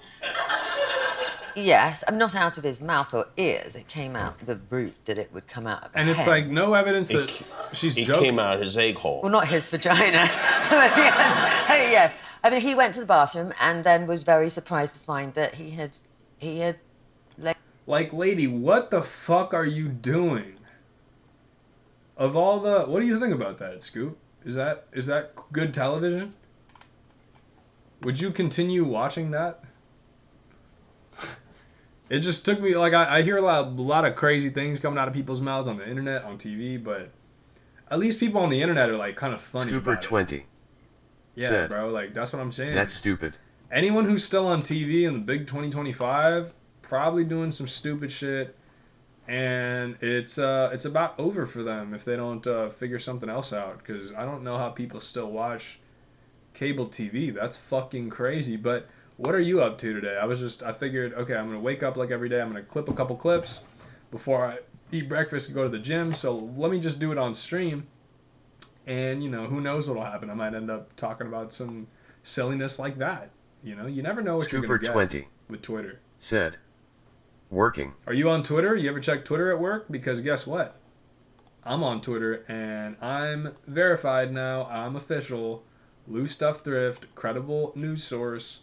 S5: Yes, I'm not out of his mouth or ears. It came out the root that it would come out of.
S2: And it's like no evidence that she's joking.
S7: It came out his egg hole.
S5: Well, not his vagina. Yeah. I mean, he went to the bathroom and then was very surprised to find that he had.
S2: Like, lady, what the fuck are you doing? Of all the, what do you think about that, Scoop? Is that good television? Would you continue watching that? It just took me, like, I hear a lot of crazy things coming out of people's mouths on the internet, on TV, but at least people on the internet are, like, kind of funny
S12: Scooper 20.
S2: Yeah,
S12: said,
S2: bro, like, that's what I'm saying.
S12: That's stupid.
S2: Anyone who's still on TV in the big 2025, probably doing some stupid shit, and it's about over for them if they don't figure something else out, because I don't know how people still watch cable TV. That's fucking crazy, but... What are you up to today? I figured, okay, I'm going to wake up like every day. I'm going to clip a couple clips before I eat breakfast and go to the gym. So let me just do it on stream. And, you know, who knows what will happen. I might end up talking about some silliness like that. You know, you never know what you're going to get
S12: 20
S2: with Twitter.
S12: Said, working.
S2: Are you on Twitter? You ever check Twitter at work? Because guess what? I'm on Twitter and I'm verified now. I'm official. Loose Stuff Thrift, credible news source.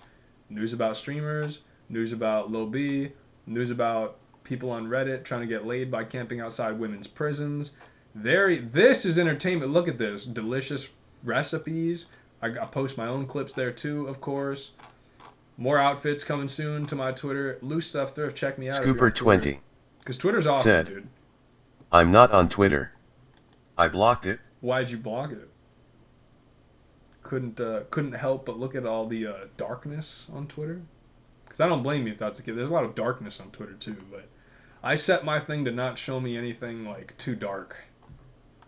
S2: News about streamers, news about Lil B, news about people on Reddit trying to get laid by camping outside women's prisons. This is entertainment. Look at this. Delicious recipes. I post my own clips there too, of course. More outfits coming soon to my Twitter. Loose Stuff Thrift. Check me out.
S12: Scooper 20.
S2: Because Twitter's awesome,
S12: said,
S2: dude.
S12: I'm not on Twitter. I blocked it.
S2: Why'd you block it? Couldn't help but look at all the darkness on Twitter. Because I don't blame you if that's the case. There's a lot of darkness on Twitter too, but I set my thing to not show me anything like too dark.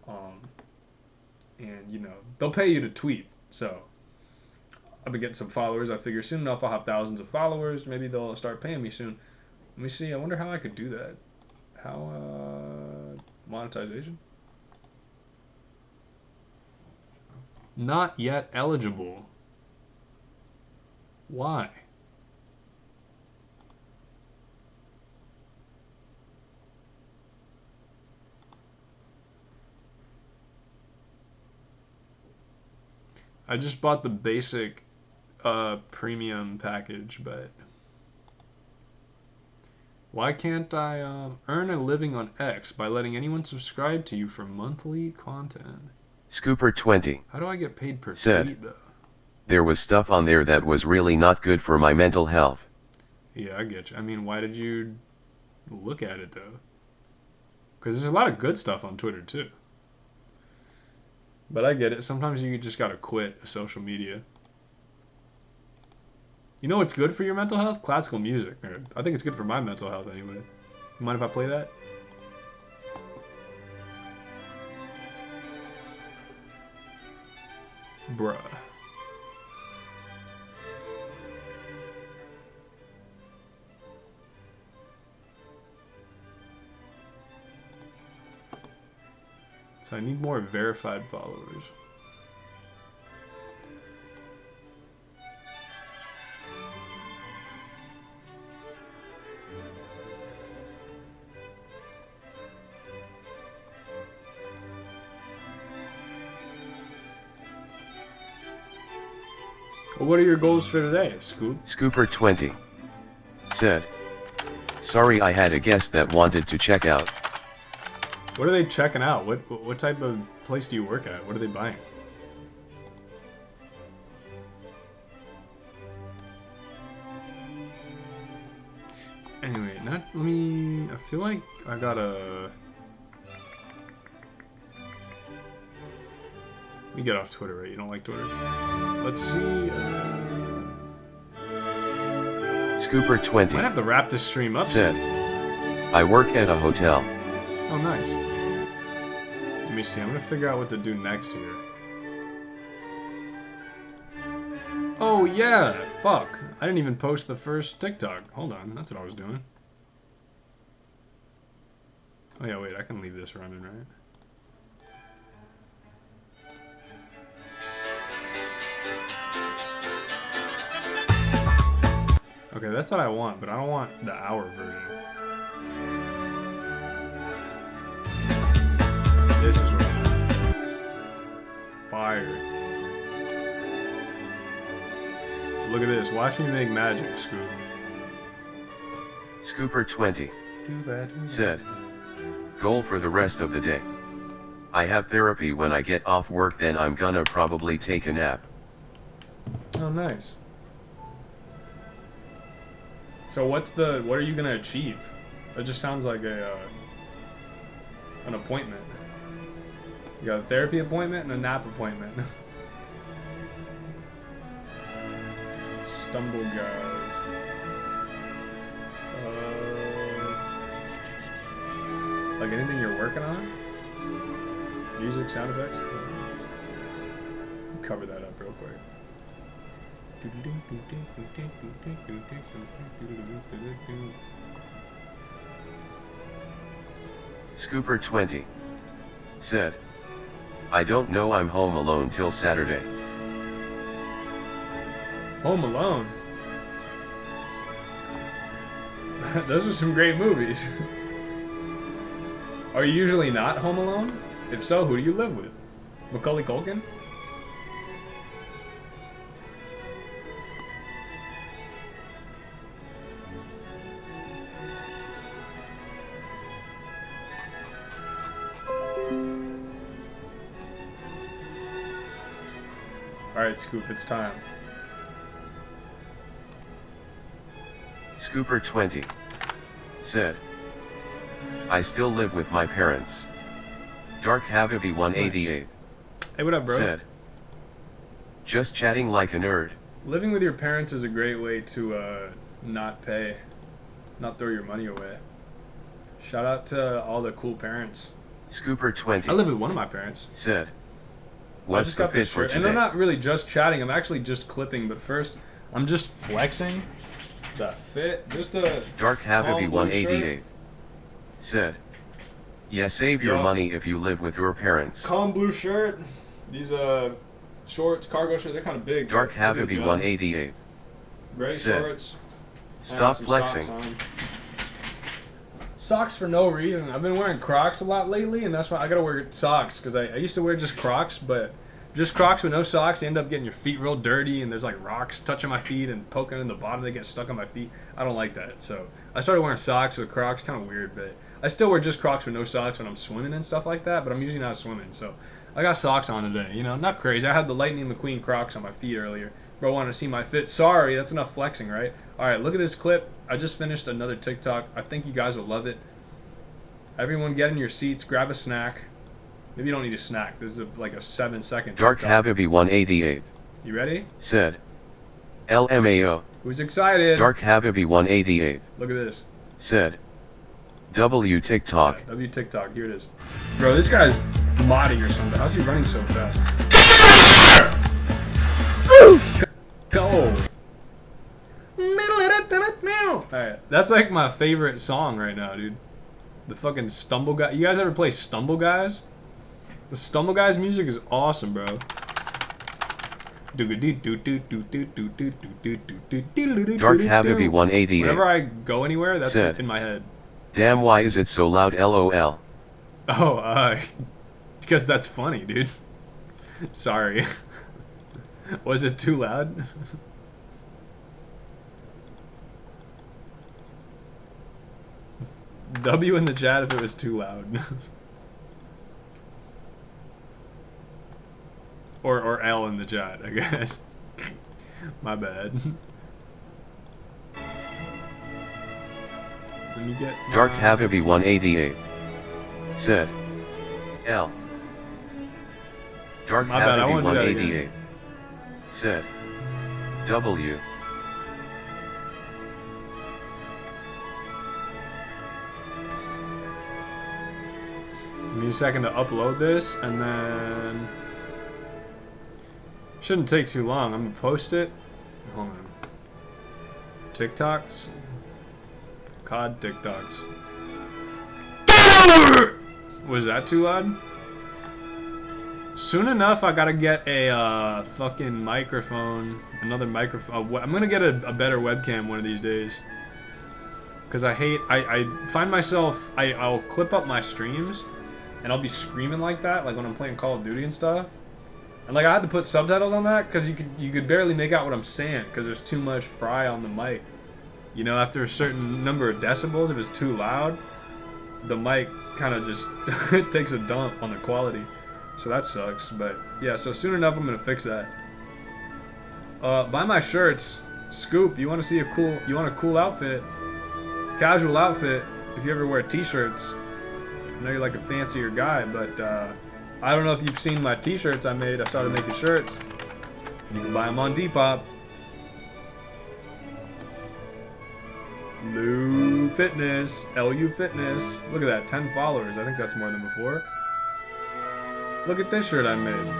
S2: And you know, they'll pay you to tweet, so I've been getting some followers. I figure soon enough I'll have thousands of followers. Maybe they'll start paying me soon. Let me see. I wonder how I could do that. How monetization? Not yet eligible. Why? I just bought the basic premium package, but why can't I earn a living on X by letting anyone subscribe to you for monthly content?
S12: Scooper 20.
S2: How do I get paid per
S12: said,
S2: tweet, though?
S12: There was stuff on there that was really not good for my mental health.
S2: Yeah, I get you. I mean, why did you look at it, though? Because there's a lot of good stuff on Twitter, too. But I get it. Sometimes you just gotta quit social media. You know what's good for your mental health? Classical music, nerd. I think it's good for my mental health, anyway. You mind if I play that? Bruh. So I need more verified followers. Well, what are your goals for today, Scoop?
S12: Scooper 20 said, Sorry, I had a guest that wanted to check out.
S2: What are they checking out? What type of place do you work at? What are they buying? Anyway, let me... I feel like I gotta... Let me get off Twitter, right? You don't like Twitter? Let's see...
S12: Scooper 20
S2: might have to wrap this stream up.
S12: Said, I work at a hotel.
S2: Oh, nice. Let me see. I'm gonna figure out what to do next here. Oh, yeah! Fuck. I didn't even post the first TikTok. Hold on. That's what I was doing. Oh, yeah, wait. I can leave this running, right? Okay, that's what I want, but I don't want the hour version. This is what I want. Fire. Look at this. Watch me make magic, Scoop.
S12: Scooper 20 said, goal for the rest of the day. I have therapy when I get off work, then I'm gonna probably take a nap.
S2: Oh, nice. So what are you gonna achieve? That just sounds like an appointment. You got a therapy appointment and a nap appointment. Stumble guys. Like anything you're working on? Music, sound effects? Cover that up real quick.
S12: Scooper 20 said, I don't know, I'm home alone till Saturday.
S2: Home Alone? Those are some great movies. Are you usually not home alone? If so, who do you live with? Macaulay Culkin? Alright, Scoop, it's time.
S12: Scooper 20 said, I still live with my parents. Dark Habibi 188
S2: hey, what up, bro?
S12: Said, just chatting like a nerd.
S2: Living with your parents is a great way to not throw your money away. Shout out to all the cool parents.
S12: Scooper 20
S2: I live with one of my parents.
S12: Said, what's the fit for today?
S2: And I'm not really just chatting, I'm actually just clipping, but first, I'm just flexing the fit. Just a
S12: Dark Habibi 188 said, yeah, save your money if you live with your parents.
S2: Calm blue shirt. These shorts, cargo shorts, they're kind of big.
S12: Dark Habibi 188
S2: gray
S12: said,
S2: shorts.
S12: stop flexing.
S2: Socks for no reason. I've been wearing Crocs a lot lately, and that's why I gotta wear socks, because I used to wear just Crocs, but just Crocs with no socks, you end up getting your feet real dirty, and there's like rocks touching my feet and poking in the bottom, they get stuck on my feet. I don't like that, so I started wearing socks with Crocs. Kind of weird, but I still wear just Crocs with no socks when I'm swimming and stuff like that, but I'm usually not swimming, so I got socks on today, you know, not crazy. I had the Lightning McQueen Crocs on my feet earlier. Bro wanted to see my fit. Sorry, that's enough flexing, right? Alright, look at this clip. I just finished another TikTok. I think you guys will love it. Everyone get in your seats, grab a snack. Maybe you don't need a snack. This is like a 7-second
S12: Dark
S2: TikTok.
S12: Habibi 188
S2: You ready?
S12: said, LMAO.
S2: Who's excited?
S12: Dark Habibi 188
S2: Look at this.
S12: said, W TikTok.
S2: Yeah, W TikTok. Here it is. Bro, this guy's modding or something. How's he running so fast? Go. Alright, that's like my favorite song right now, dude. The fucking Stumble Guy. You guys ever play Stumble Guys? The Stumble Guys music is awesome, bro. Dark
S12: Habibi 188
S2: Whenever I go anywhere, that's
S12: said,
S2: in my head.
S12: Damn, why is it so loud, LOL?
S2: Oh, because that's funny, dude. Sorry. Was it too loud? W in the chat if it was too loud. or L in the chat, I guess. My bad. Let me get
S12: Dark Habibi 188 said L. Dark
S2: My bad, I
S12: Habibi
S2: won't do that
S12: 188 said W.
S2: Give me a second to upload this, and then shouldn't take too long. I'm gonna post it. Hold on. TikToks. COD TikToks. Was that too loud? Soon enough, I gotta get a fucking microphone, another microphone. I'm gonna get a better webcam one of these days. Cause I find myself, I'll clip up my streams, and I'll be screaming like that, like when I'm playing Call of Duty and stuff. And like I had to put subtitles on that, cause you could barely make out what I'm saying, cause there's too much fry on the mic. You know, after a certain number of decibels, if it's too loud, the mic kind of just takes a dump on the quality. So that sucks, but yeah, so soon enough I'm gonna fix that. Buy my shirts. Scoop, you want to see you want a cool outfit, casual outfit, if you ever wear t-shirts. I know you're like a fancier guy, but I don't know if you've seen my t-shirts I made. I started making shirts. You can buy them on Depop. Lu Fitness, LU Fitness. Look at that, 10 followers. I think that's more than before. Look at this shirt I made.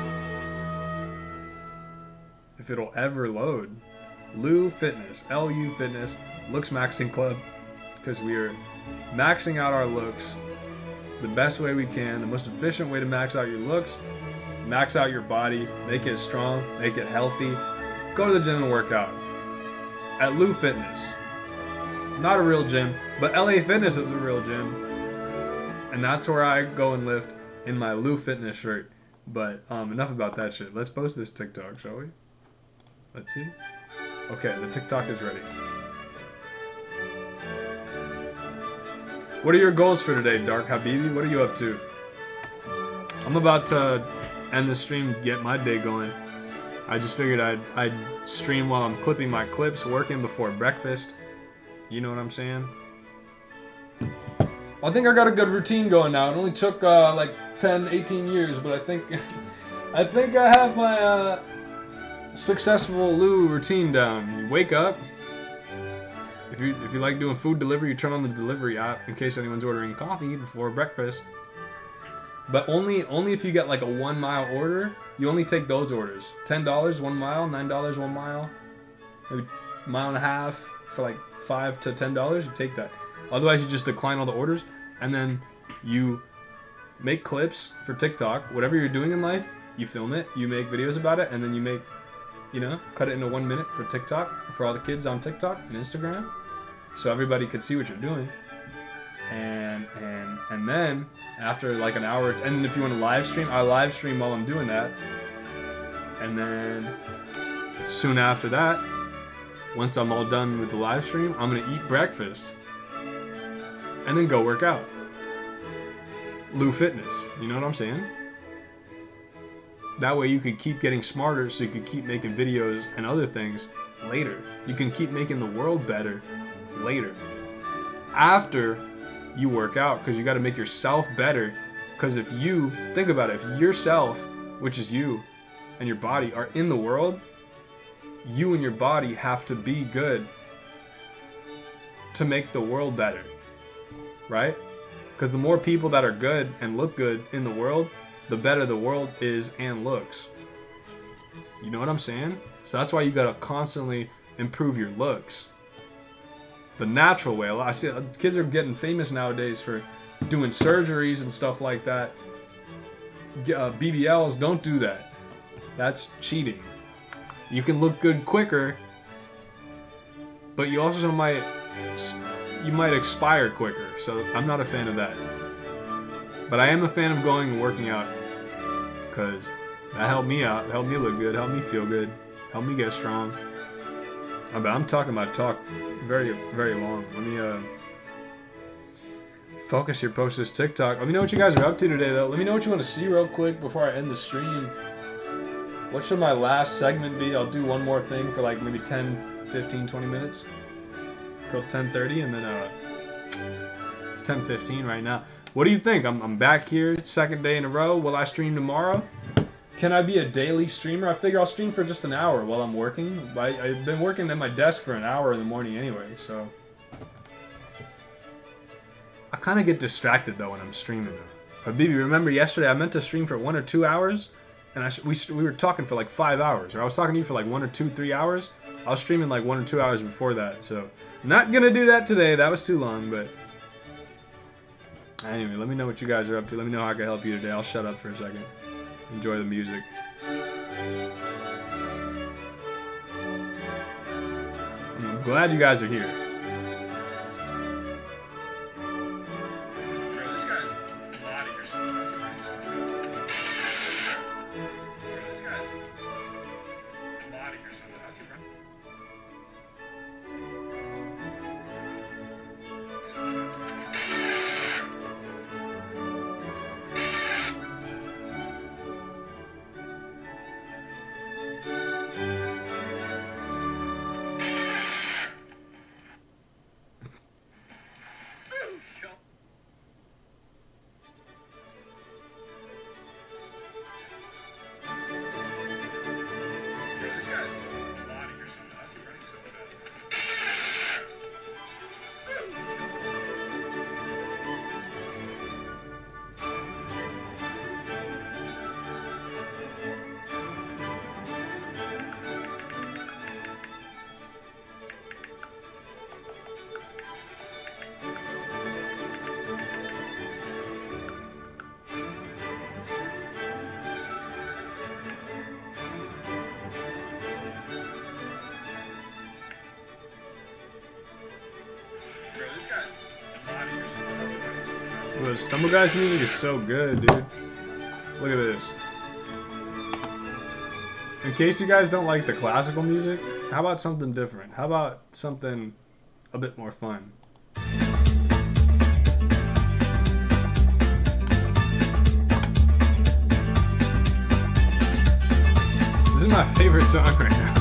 S2: If it'll ever load. Lu Fitness, LU Fitness, Looks Maxing Club. Because we are maxing out our looks the best way we can. The most efficient way to max out your looks. Max out your body. Make it strong. Make it healthy. Go to the gym and work out. At Lu Fitness. Not a real gym, but LA Fitness is a real gym. And that's where I go and lift in my Lu Fitness shirt. But enough about that shit. Let's post this TikTok, shall we? Let's see. Okay, the TikTok is ready. What are your goals for today, Dark Habibi? What are you up to? I'm about to end the stream, get my day going. I just figured I'd stream while I'm clipping my clips, working before breakfast. You know what I'm saying? I think I got a good routine going now. It only took like 10, 18 years, but I think I have my successful Lu routine down. You wake up. If you like doing food delivery, you turn on the delivery app in case anyone's ordering coffee before breakfast. But only if you get like a 1 mile order, you only take those orders. $10 1 mile, $9 1 mile, maybe a mile and a half for like $5 to $10. You take that. Otherwise, you just decline all the orders, and then you make clips for TikTok. Whatever you're doing in life, you film it, you make videos about it, and then you make, cut it into 1 minute for TikTok, for all the kids on TikTok and Instagram, so everybody could see what you're doing. And then after like an hour, and if you want to live stream, I live stream while I'm doing that. And then soon after that, once I'm all done with the live stream, I'm gonna eat breakfast and then go work out. Lu Fitness, you know what I'm saying? That way you can keep getting smarter, so you can keep making videos and other things later. You can keep making the world better later. After you work out, because you got to make yourself better. Because if you, think about it, if yourself, which is you, and your body are in the world, you and your body have to be good to make the world better, right? Because the more people that are good and look good in the world, the better the world is and looks. You know what I'm saying? So that's why you gotta constantly improve your looks. The natural way. I see kids are getting famous nowadays for doing surgeries and stuff like that. BBLs, don't do that. That's cheating. You can look good quicker, but you also might expire quicker. So I'm not a fan of that. But I am a fan of going and working out, because that helped me out, helped me look good, helped me feel good, helped me get strong. I'm talking about talk very, very long. Focus here, post this TikTok. Let me know what you guys are up to today, though. Let me know what you want to see real quick before I end the stream. What should my last segment be? I'll do one more thing for like maybe 10, 15, 20 minutes. Till 10:30, and then it's 10:15 right now. What do you think? I'm back here, second day in a row. Will I stream tomorrow? Can I be a daily streamer? I figure I'll stream for just an hour while I'm working. I've been working at my desk for an hour in the morning anyway, so... I kind of get distracted though when I'm streaming though. But Bibi, remember yesterday I meant to stream for 1 or 2 hours, and we were talking for like 5 hours, or I was talking to you for like 1 or 2, 3 hours. I was streaming like 1 or 2 hours before that, so not gonna do that today. That was too long, but anyway, let me know what you guys are up to. Let me know how I can help you today. I'll shut up for a second. Enjoy the music. I'm glad you guys are here. The Stumble Guys music is so good, dude. Look at this. In case you guys don't like the classical music, how about something different? How about something a bit more fun? This is my favorite song right now.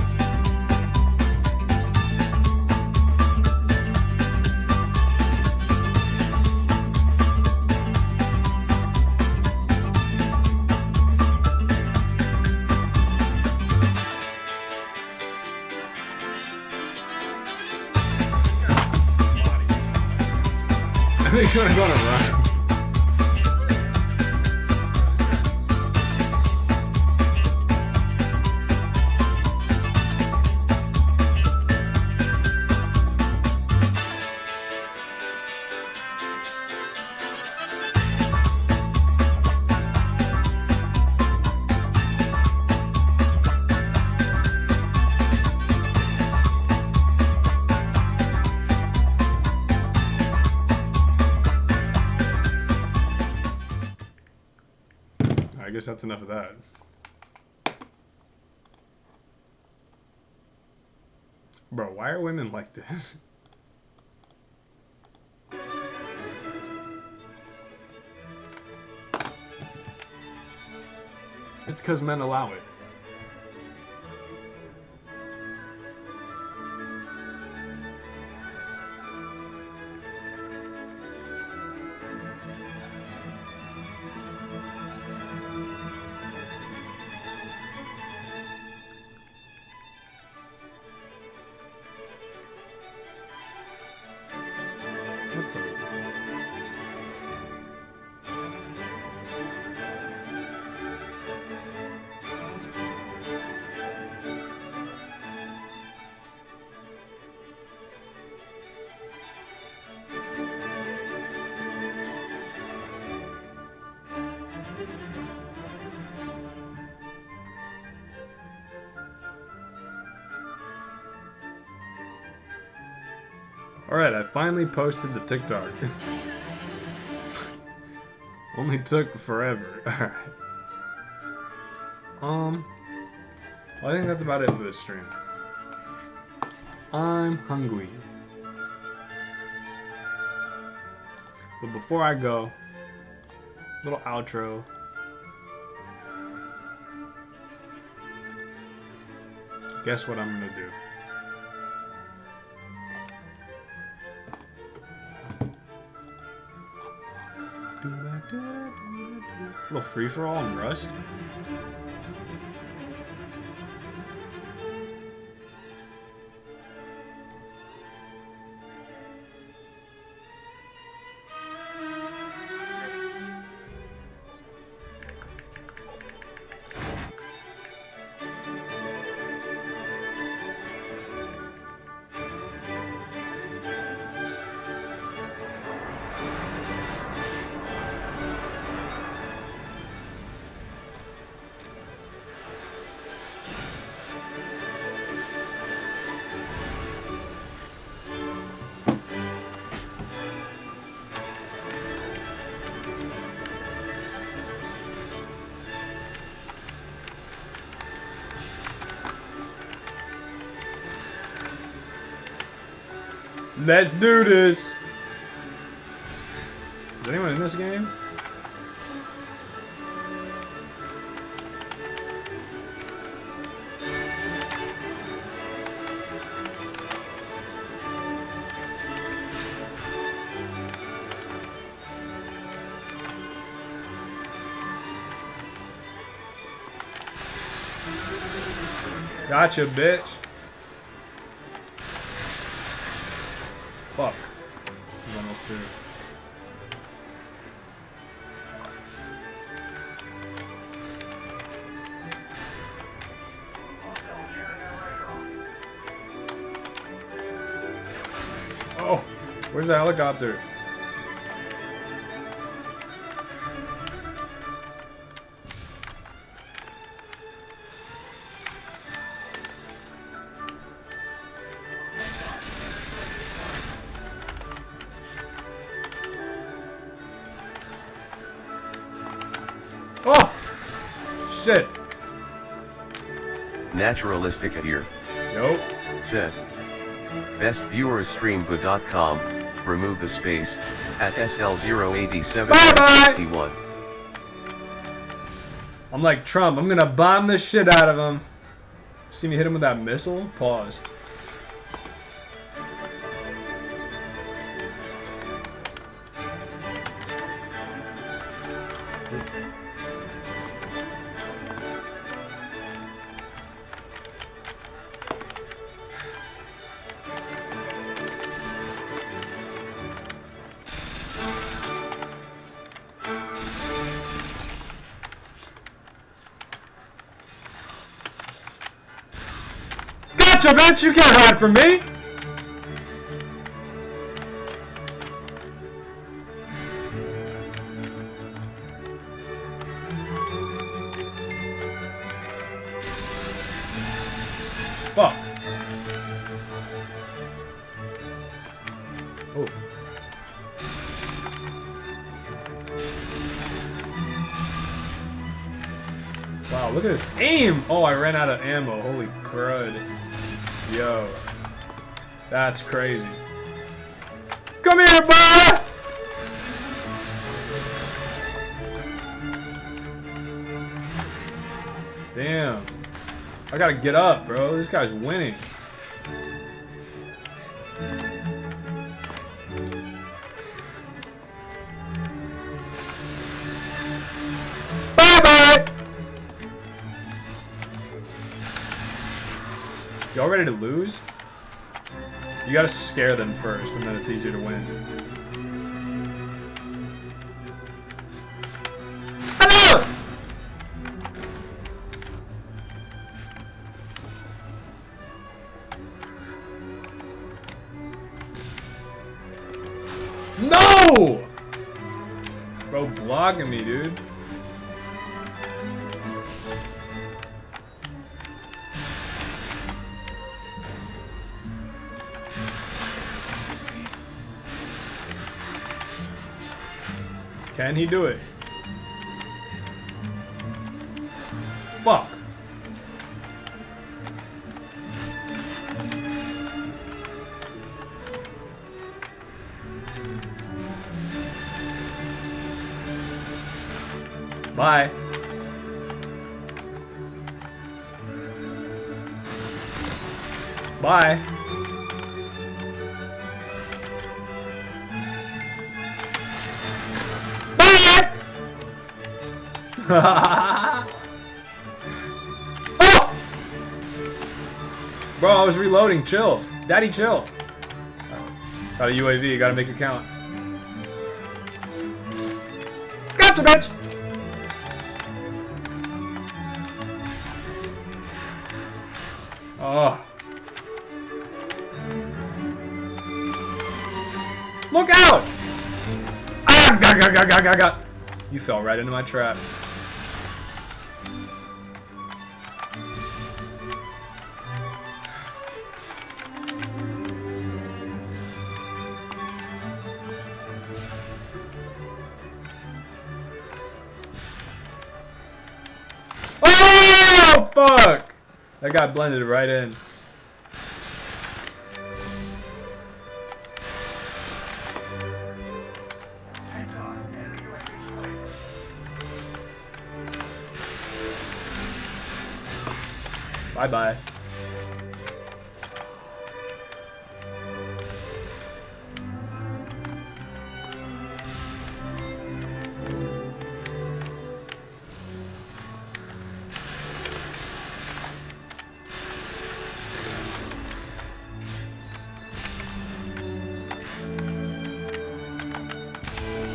S2: I think I'm gonna run. I guess that's enough of that. Bro, why are women like this? It's because men allow it. What the? Alright, I finally posted the TikTok. Only took forever. Alright. Well, I think that's about it for this stream. I'm hungry. But before I go, little outro. Guess what I'm gonna do? A little free-for-all and Rust. Let's do this! Is anyone in this game? Gotcha, bitch. Fuck. He's almost here. Oh, where's the helicopter? Oh! Shit!
S12: Naturalistic here.
S2: Nope.
S12: Said. BestViewersStreamBoo.com, remove the space, at SL08761.
S2: I'm like Trump, I'm gonna bomb the shit out of him. See me hit him with that missile? Pause. Gotcha, bitch! You can't hide from me! Fuck. Oh. Wow, look at this aim! Oh, I ran out of ammo. Holy crud. Yo. That's crazy. Come here, boy! Damn. I gotta get up, bro. This guy's winning. Bye-bye! Y'all ready to lose? You gotta scare them first, and then it's easier to win. Hello! No! Bro, blocking me, dude. Can he do it? Fuck.
S1: Bye. Bye. Bye. Oh! Bro, I was reloading. Chill. Daddy, chill. Got a UAV. Gotta make it count. Gotcha, bitch! Oh. Look out! Ah, ga. You fell right into my trap. Oh, fuck! That got blended right in. Bye-bye.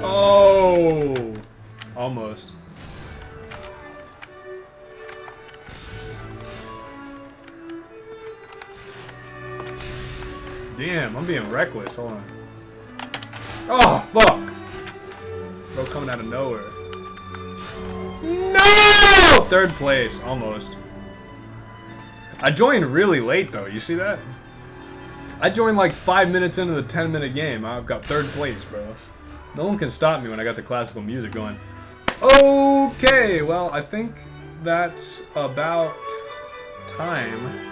S1: Oh, almost. Damn, I'm being reckless. Hold on. Oh, fuck. Bro, coming out of nowhere. No! Third place, almost. I joined really late, though. You see that? I joined like 5 minutes into the 10-minute game. I've got third place, bro. No one can stop me when I got the classical music going. Okay, well, I think that's about time.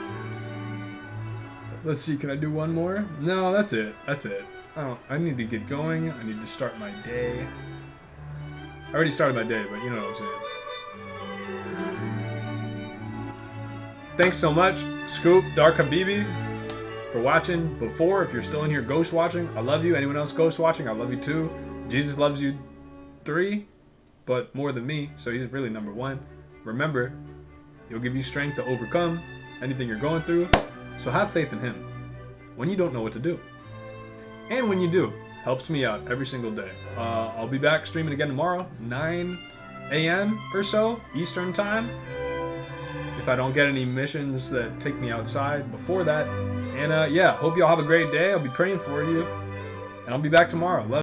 S1: Let's see, can I do one more? No, that's it. That's it. I need to get going. I need to start my day. I already started my day, but you know what I'm saying. Thanks so much, Scoop, Dark Habibi, for watching before. If you're still in here ghost watching, I love you. Anyone else ghost watching, I love you too. Jesus loves you 3, but more than me, so he's really number 1. Remember, he'll give you strength to overcome anything you're going through. So have faith in him when you don't know what to do. And when you do, helps me out every single day. I'll be back streaming again tomorrow, 9 a.m. or so, Eastern time. If I don't get any missions that take me outside before that. And yeah, hope y'all have a great day. I'll be praying for you. And I'll be back tomorrow. Love